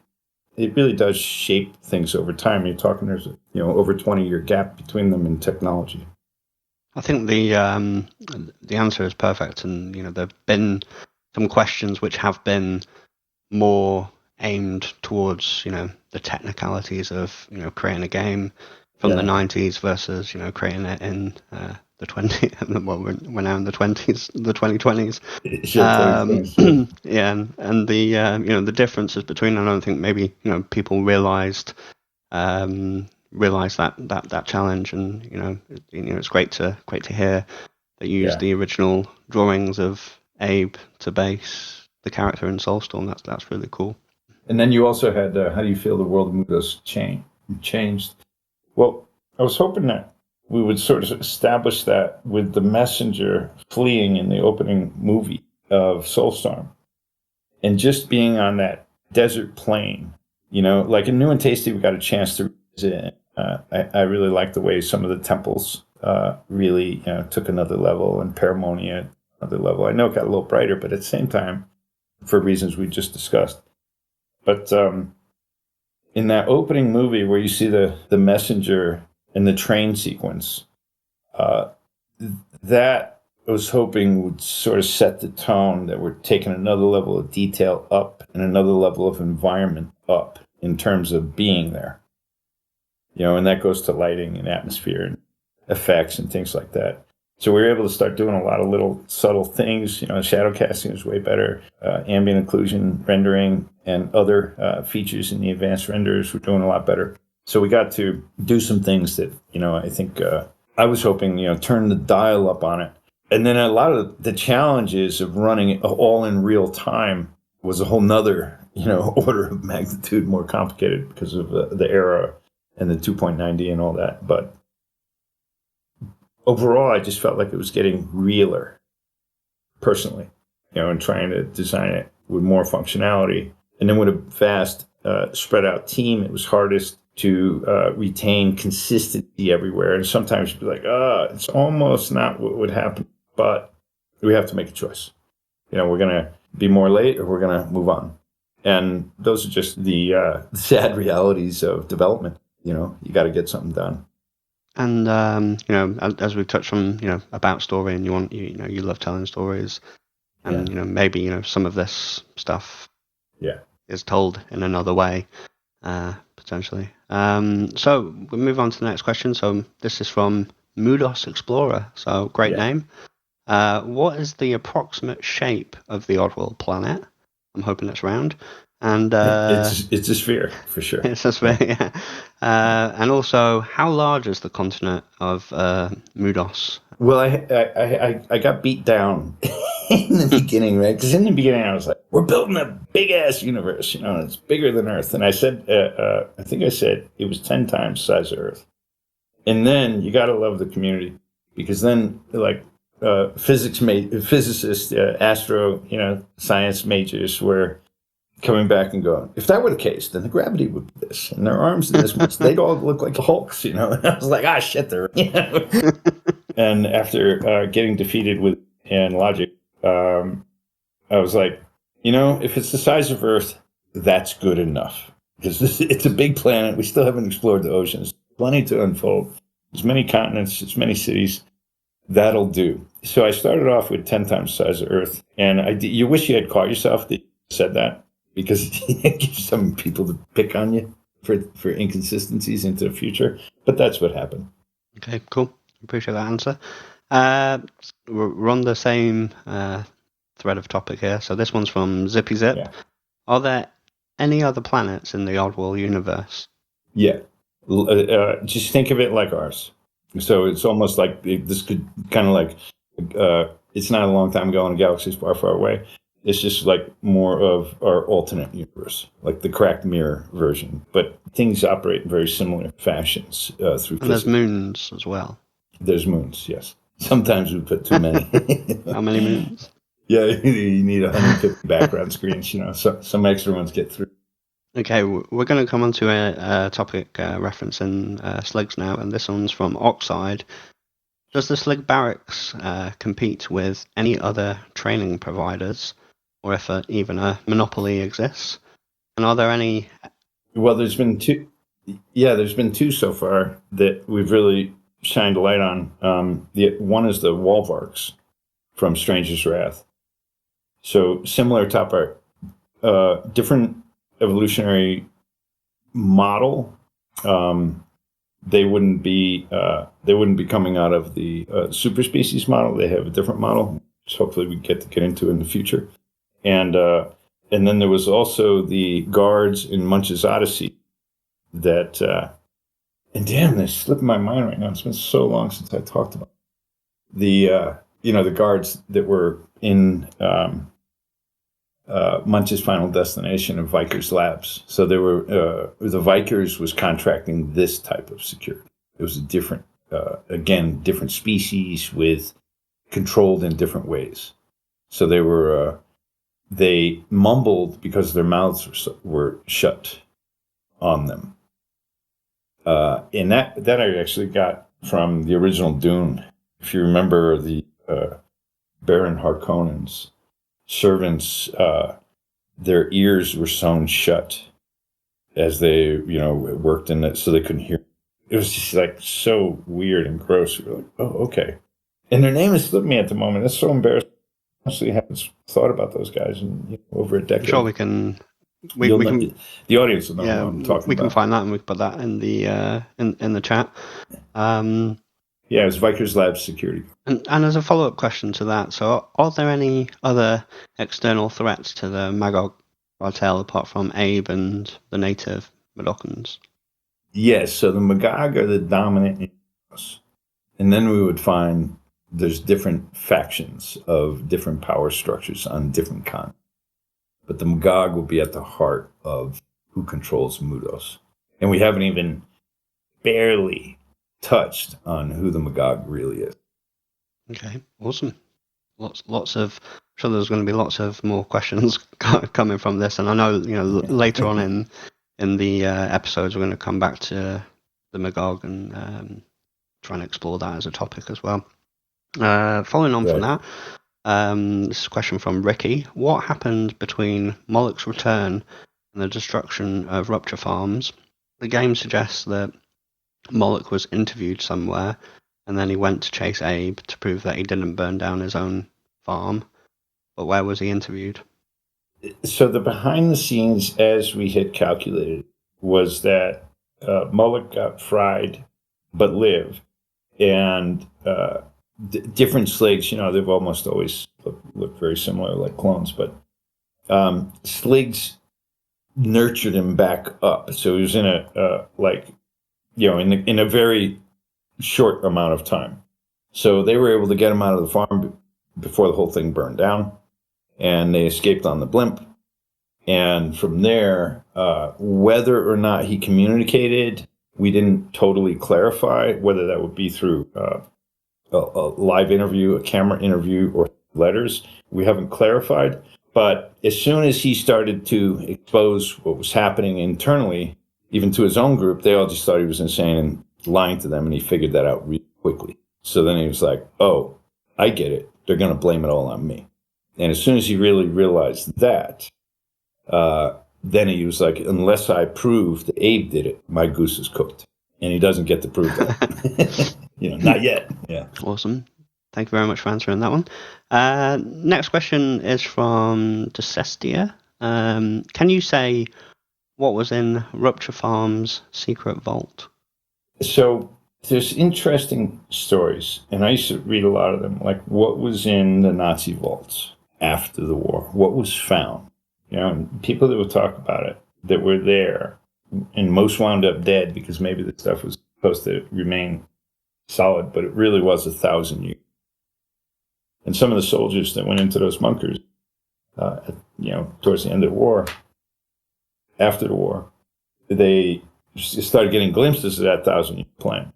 It really does shape things over time. You're talking there's a over 20-year gap between them in technology. I think the answer is perfect, and there've been some questions which have been more aimed towards the technicalities of creating a game from the 90s versus Sure creating it in the we're now in the 2020s. And the differences between, I don't think maybe people realized that challenge, and it's great to hear that you used the original drawings of Abe to base the character in Soulstorm. That's really cool. And then you also had how do you feel the world of Mudos changed? Well, I was hoping that we would sort of establish that with the messenger fleeing in the opening movie of Soulstorm and just being on that desert plain, like in New and Tasty, we got a chance to visit it. I really like the way some of the temples really took another level, and Paramonia another level. I know it got a little brighter, but at the same time, for reasons we just discussed. But in that opening movie where you see the messenger and the train sequence, that I was hoping would sort of set the tone that we're taking another level of detail up and another level of environment up in terms of being there. And that goes to lighting and atmosphere and effects and things like that. So we were able to start doing a lot of little subtle things. Shadow casting is way better. Ambient occlusion rendering and other features in the advanced renders were doing a lot better. So we got to do some things that, I think I was hoping, turn the dial up on it. And then a lot of the challenges of running it all in real time was a whole nother, order of magnitude more complicated because of the era and the 2.9D and all that. But overall, I just felt like it was getting realer, personally, and trying to design it with more functionality. And then with a vast, spread out team, it was hardest to retain consistency everywhere. And sometimes you'd be like, it's almost not what would happen, but we have to make a choice. We're going to be more late or we're going to move on. And those are just the sad realities of development. You got to get something done. And as we've touched on, about story, and you love telling stories, and maybe some of this stuff is told in another way, potentially. So we'll move on to the next question. So this is from Mudos Explorer. So great name. What is the approximate shape of the Oddworld planet? I'm hoping it's round. And it's a sphere for sure. It's a sphere, yeah. And also, how large is the continent of Mudos? Well, I got beat down in the beginning, right? Because in the beginning I was like, we're building a big ass universe, and it's bigger than Earth. And I said, I think I said it was 10 times the size of Earth. And then you got to love the community, because then physicists, astro, science majors were coming back and going, if that were the case, then the gravity would be this, and their arms in this much, they'd all look like the Hulks, And I was like, shit, they're, And after getting defeated with and logic, I was like, if it's the size of Earth, that's good enough. Because it's a big planet. We still haven't explored the oceans. Plenty to unfold. There's many continents. There's many cities. That'll do. So I started off with 10 times the size of Earth. And you wish you had caught yourself that you said that, because it gives some people to pick on you for inconsistencies into the future. But that's what happened. Okay, cool. Appreciate that answer. We're on the same thread of topic here. So this one's from Zippy Zip. Yeah. Are there any other planets in the Oddworld universe? Yeah. Just think of it like ours. So it's almost like this could kind of like, it's not a long time ago in a galaxy far, far away. It's just like more of our alternate universe, like the cracked mirror version. But things operate in very similar fashions through physics. And there's moons as well. There's moons, yes. Sometimes we put too many. How many moons? Yeah, you need 150 background screens, so some extra ones get through. Okay, we're going to come on to a topic referencing Sligs now, and this one's from Oxide. Does the Slig barracks compete with any other training providers, or if even a monopoly exists? And are there any... Well, there's been two. Yeah, there's been two so far that we've really shined a light on. One is the Walvarks from Stranger's Wrath. So similar top art, different evolutionary model. They wouldn't be coming out of the super species model. They have a different model, which hopefully we get into in the future. And then there was also the guards in Munch's Odyssey that, and damn, they're slipping my mind right now. It's been so long since I talked about the guards that were in Munch's Final Destination of Vickers Labs. So there were the Vickers was contracting this type of security. It was a different, different species with controlled in different ways. So they mumbled because their mouths were shut on them. And that I actually got from the original Dune. If you remember the Baron Harkonnen's servants, their ears were sewn shut as they, worked in it, so they couldn't hear. It was just like so weird and gross. We were like, oh, okay. And their name has slipped me at the moment. That's so embarrassing. I honestly haven't thought about those guys in over a decade. I'm sure we can. We can. The audience will know what I'm talking about. We can find that and we can put that in the in the chat. Yeah, it's Vickers Labs security. And as a follow-up question to that, so are there any other external threats to the Magog cartel apart from Abe and the native Molochans? Yes, so the Magog are the dominant universe. And then we would find there's different factions of different power structures on different continents. But the Magog will be at the heart of who controls Mudos. And we haven't even barely touched on who the Magog really is. Okay, awesome. Lots of. I'm sure there's going to be lots of more questions coming from this, and I know later on in the episodes we're going to come back to the Magog and try and explore that as a topic as well. Following on from that, this is a question from Ricky. What happened between Moloch's return and the destruction of Rupture farms? The game suggests that Moloch was interviewed somewhere, and then he went to chase Abe to prove that he didn't burn down his own farm. But where was he interviewed? So the behind the scenes, as we had calculated, was that Moloch got fried but lived, and different Sligs, they've almost always looked very similar, like clones, but Sligs nurtured him back up. So he was in in a very short amount of time. So they were able to get him out of the farm before the whole thing burned down, and they escaped on the blimp. And from there, whether or not he communicated, we didn't totally clarify whether that would be through a live interview, a camera interview, or letters. We haven't clarified, But as soon as he started to expose what was happening internally, even to his own group, they all just thought he was insane and lying to them, and he figured that out really quickly. So then he was like, oh, I get it. They're going to blame it all on me. And as soon as he really realized that, then he was like, unless I prove that Abe did it, my goose is cooked. And he doesn't get to prove that. Not yet. Yeah. Awesome. Thank you very much for answering that one. Next question is from Decestia. Can you say what was in Rupture Farm's secret vault? So there's interesting stories, and I used to read a lot of them, like what was in the Nazi vaults after the war, what was found. And people that would talk about it that were there, and most wound up dead because maybe the stuff was supposed to remain solid, but it really was 1,000 years. And some of the soldiers that went into those bunkers, towards the end of the war, after the war, they started getting glimpses of that 1,000-year plan.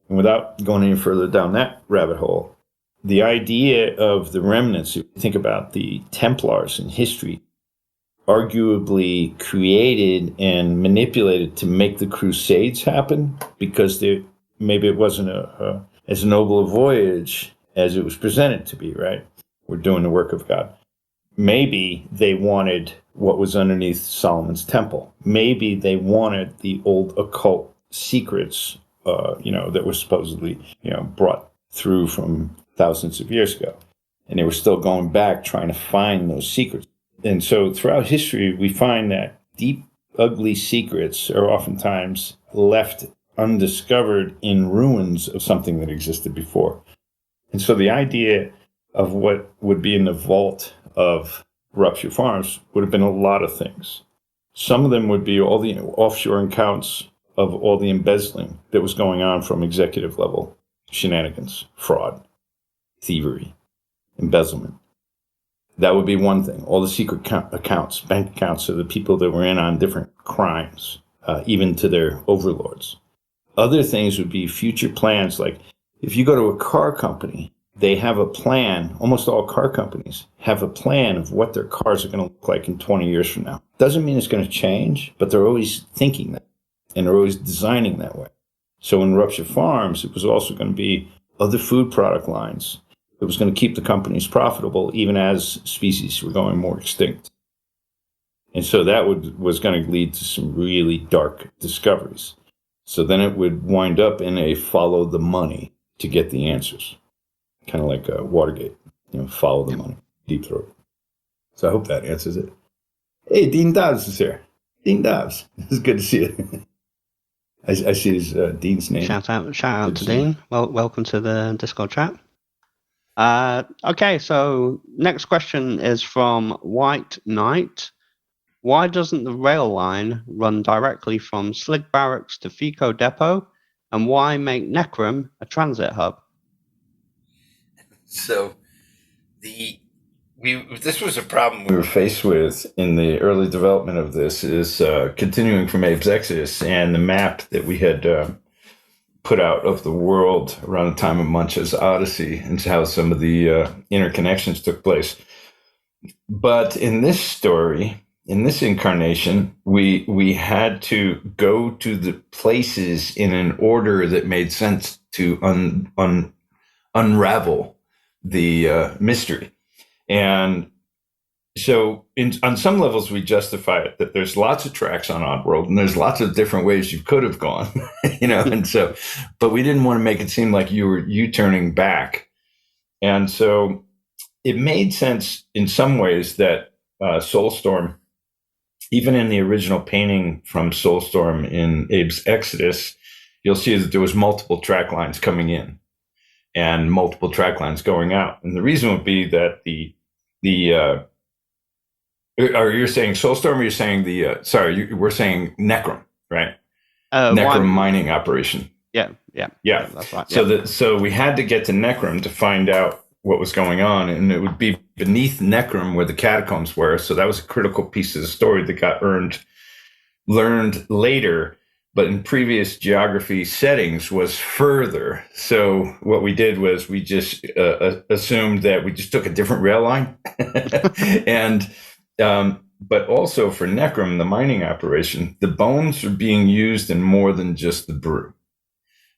And without going any further down that rabbit hole, the idea of the remnants, if you think about the Templars in history, arguably created and manipulated to make the Crusades happen because maybe it wasn't as noble a voyage as it was presented to be, right? We're doing the work of God. Maybe they wanted what was underneath Solomon's temple. Maybe they wanted the old occult secrets, that were supposedly, brought through from thousands of years ago. And they were still going back trying to find those secrets. And so throughout history, we find that deep, ugly secrets are oftentimes left undiscovered in ruins of something that existed before. And so the idea of what would be in the vault of Rupture Farms would have been a lot of things. Some of them would be all the offshore accounts of all the embezzling that was going on from executive level shenanigans, fraud, thievery, embezzlement. That would be one thing. All the secret accounts, bank accounts of the people that were in on different crimes, even to their overlords. Other things would be future plans. Like if you go to a car company, they have a plan. Almost all car companies have a plan of what their cars are going to look like in 20 years from now. Doesn't mean it's going to change, but they're always thinking that, and they're always designing that way. So in Rupture Farms, it was also going to be other food product lines. It was going to keep the companies profitable, even as species were going more extinct. And so that was going to lead to some really dark discoveries. So then it would wind up in a follow the money to get the answers. Kind of like Watergate, follow the money, deep throat. So I hope that answers it. Hey, Dean Dobbs is here. Dean Dobbs. It's good to see you. I see his Dean's name. Shout out to Dean. Well, welcome to the Discord chat. Okay, so next question is from White Knight. Why doesn't the rail line run directly from Slig Barracks to Fico Depot? And why make Necrum a transit hub? So this was a problem we were faced with in the early development of this, is continuing from Abe's Exodus and the map that we had put out of the world around the time of Munch's Odyssey, and how some of the interconnections took place. But in this story, in this incarnation, we had to go to the places in an order that made sense to unravel the mystery. And so on some levels, we justify it that there's lots of tracks on Oddworld and there's lots of different ways you could have gone, and so, but we didn't want to make it seem like you were U-turning back. And so it made sense in some ways that Soulstorm, even in the original painting from Soulstorm in Abe's Exodus, you'll see that there was multiple track lines coming in and multiple track lines going out. And the reason would be that you're saying Soulstorm, or you're saying we're saying Necrum, right? Necrum mining operation. Yeah. That's right. So we had to get to Necrum to find out what was going on, and it would be beneath Necrum where the catacombs were. So that was a critical piece of the story that got learned later, but in previous geography settings was further. So what we did was we just assumed that we just took a different rail line. And but also for Necrum, the mining operation, the bones are being used in more than just the brew.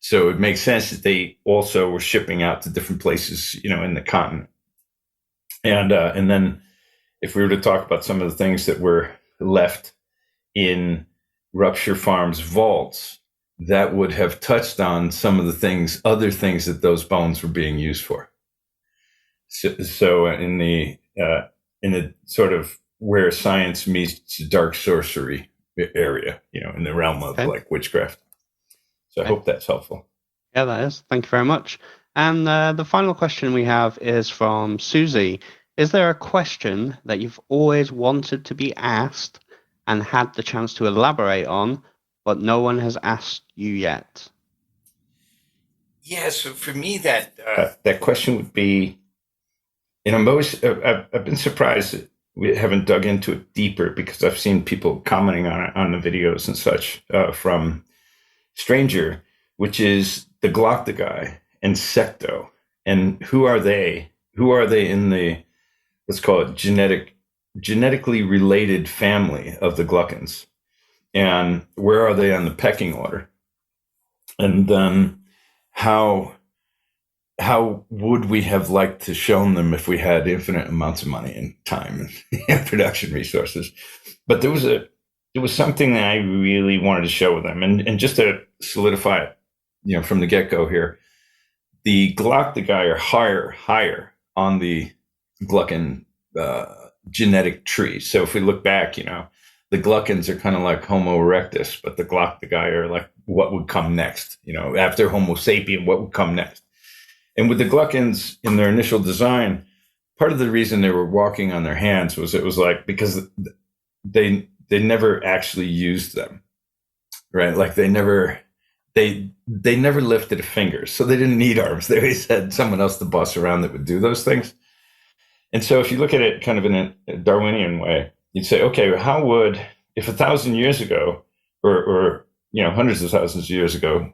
So it makes sense that they also were shipping out to different places, in the continent. And then if we were to talk about some of the things that were left in Rupture Farms vaults, that would have touched on some of the other things that those bones were being used for. So in the sort of where science meets dark sorcery area, in the realm of like witchcraft. So I hope that's helpful. Yeah, that is. Thank you very much. And the final question we have is from Susie. Is there a question that you've always wanted to be asked and had the chance to elaborate on, but no one has asked you yet? Yeah, so for me, that question would be, I've been surprised that we haven't dug into it deeper, because I've seen people commenting on it on the videos and such from Stranger, which is the Glock the Guy and Secto, and who are they? Who are they in the, let's call it, genetically related family of the Gluckins, and where are they on the pecking order? And then how would we have liked to shown them if we had infinite amounts of money and time and production resources? But there was something that I really wanted to show them, and just to solidify it, from the get-go here, the Glock the Guy are higher on the Gluckin genetic tree. So if we look back, the Gluckins are kind of like Homo erectus, but the Glock the Guy are like what would come next, after Homo sapien, what would come next? And with the Gluckins in their initial design, part of the reason they were walking on their hands was because they never actually used them, right? Like they never lifted a finger, so they didn't need arms. They always had someone else to boss around that would do those things. And so if you look at it kind of in a Darwinian way, you'd say, okay, how would, if 1,000 years ago, or hundreds of thousands of years ago,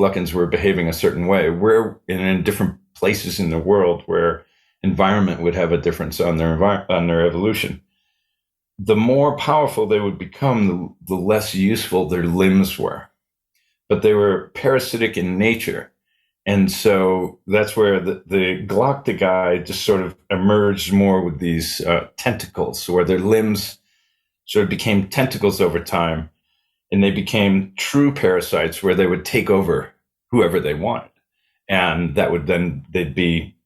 Gluckins were behaving a certain way, where in different places in the world where environment would have a difference on their evolution, the more powerful they would become, the less useful their limbs were. But they were parasitic in nature. And so that's where the Glock the Guy just sort of emerged more with these tentacles, where their limbs sort of became tentacles over time. And they became true parasites, where they would take over whoever they wanted. And that would then, they'd be,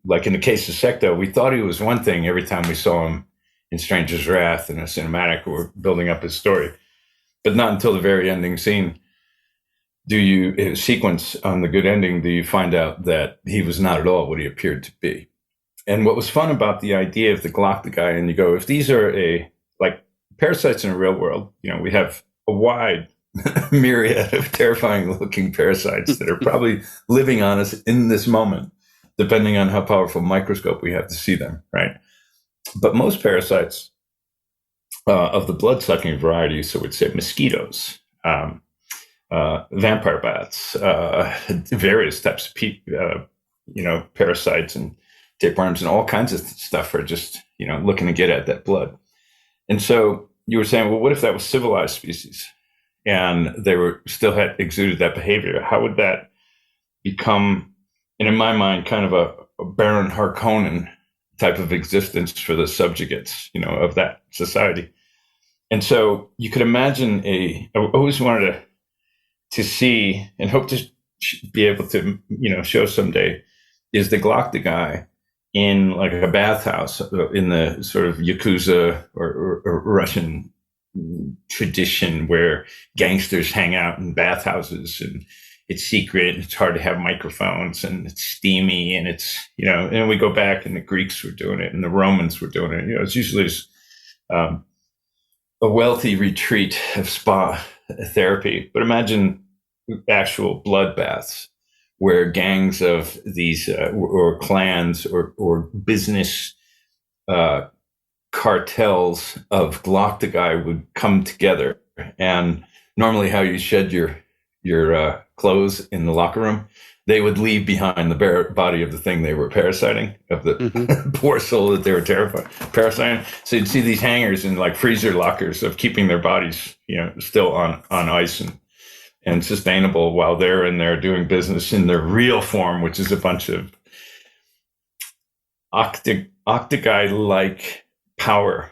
like in the case of Secto, we thought he was one thing every time we saw him in Stranger's Wrath and a cinematic or building up his story. But not until the very ending scene sequence on the good ending, do you find out that he was not at all what he appeared to be. And what was fun about the idea of the Glock the Guy, and you go, if these are like parasites in the real world, we have a wide myriad of terrifying looking parasites that are probably living on us in this moment, depending on how powerful microscope we have to see them, right? But most parasites of the blood-sucking variety, so we'd say mosquitoes, vampire bats, various types of parasites and tapeworms and all kinds of stuff are just, looking to get at that blood. And so you were saying, well, what if that was civilized species and they still had exuded that behavior? How would that become, and in my mind, kind of a Baron Harkonnen type of existence for the subjugates, of that society? And so you could imagine I always wanted to see and hope to be able to, show someday, is the Glock the Guy in like a bathhouse in the sort of Yakuza or Russian tradition where gangsters hang out in bathhouses and it's secret and it's hard to have microphones and it's steamy and it's, and we go back and the Greeks were doing it and the Romans were doing it. It's usually a wealthy retreat of spa therapy. But imagine actual bloodbaths where gangs of these or clans or business cartels of Glock the Guy would come together and normally how you shed your clothes in the locker room, they would leave behind the bare body of the thing they were parasiting, of the poor soul that they were parasiting. So you'd see these hangers in like freezer lockers of keeping their bodies, still on ice and sustainable while they're in there doing business in their real form, which is a bunch of octoguy-like power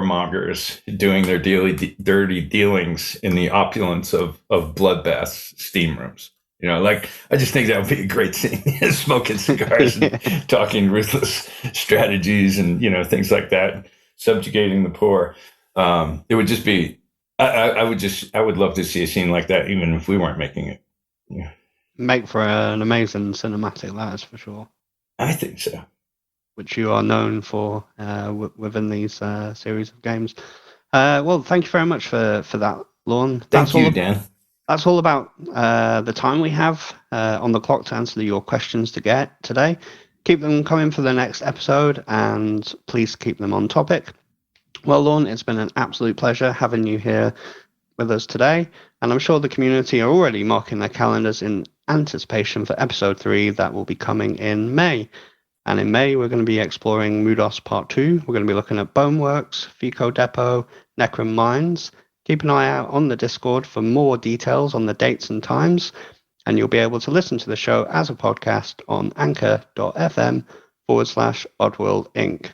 mongers doing their dirty dealings in the opulence of bloodbath steam rooms. I just think that would be a great scene. Smoking cigars and talking ruthless strategies and, things like that, subjugating the poor. It would just be, I would love to see a scene like that, even if we weren't making it. Yeah. Make for an amazing cinematic, that is for sure. I think so. Which you are known for within these series of games. Well, thank you very much for that, Lorne. Thank you, Dan. That's all about the time we have on the clock to answer your questions today. Keep them coming for the next episode, and please keep them on topic. Well, Lorne, it's been an absolute pleasure having you here with us today, and I'm sure the community are already marking their calendars in anticipation for episode 3 that will be coming in May. And in May, we're going to be exploring Mudos Part 2. We're going to be looking at Boneworks, Fico Depot, Necron Mines. Keep an eye out on the Discord for more details on the dates and times, and you'll be able to listen to the show as a podcast on anchor.fm/Oddworld Inc.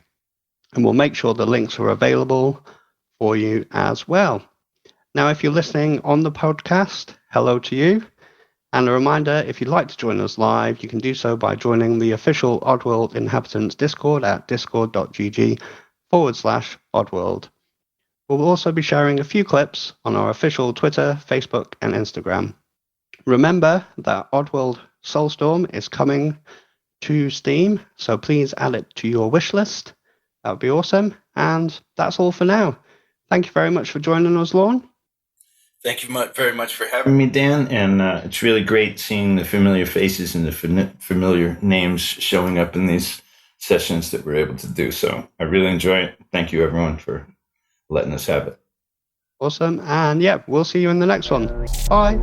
And we'll make sure the links are available for you as well. Now, if you're listening on the podcast, hello to you. And a reminder, if you'd like to join us live, you can do so by joining the official Oddworld Inhabitants Discord at discord.gg/Oddworld. We'll also be sharing a few clips on our official Twitter, Facebook, and Instagram. Remember that Oddworld Soulstorm is coming to Steam, so please add it to your wish list. That would be awesome. And that's all for now. Thank you very much for joining us, Lorne. Thank you very much for having me, Dan. And it's really great seeing the familiar faces and the familiar names showing up in these sessions that we're able to do. So I really enjoy it. Thank you, everyone, for letting us have it. Awesome. And yeah, we'll see you in the next one. Bye.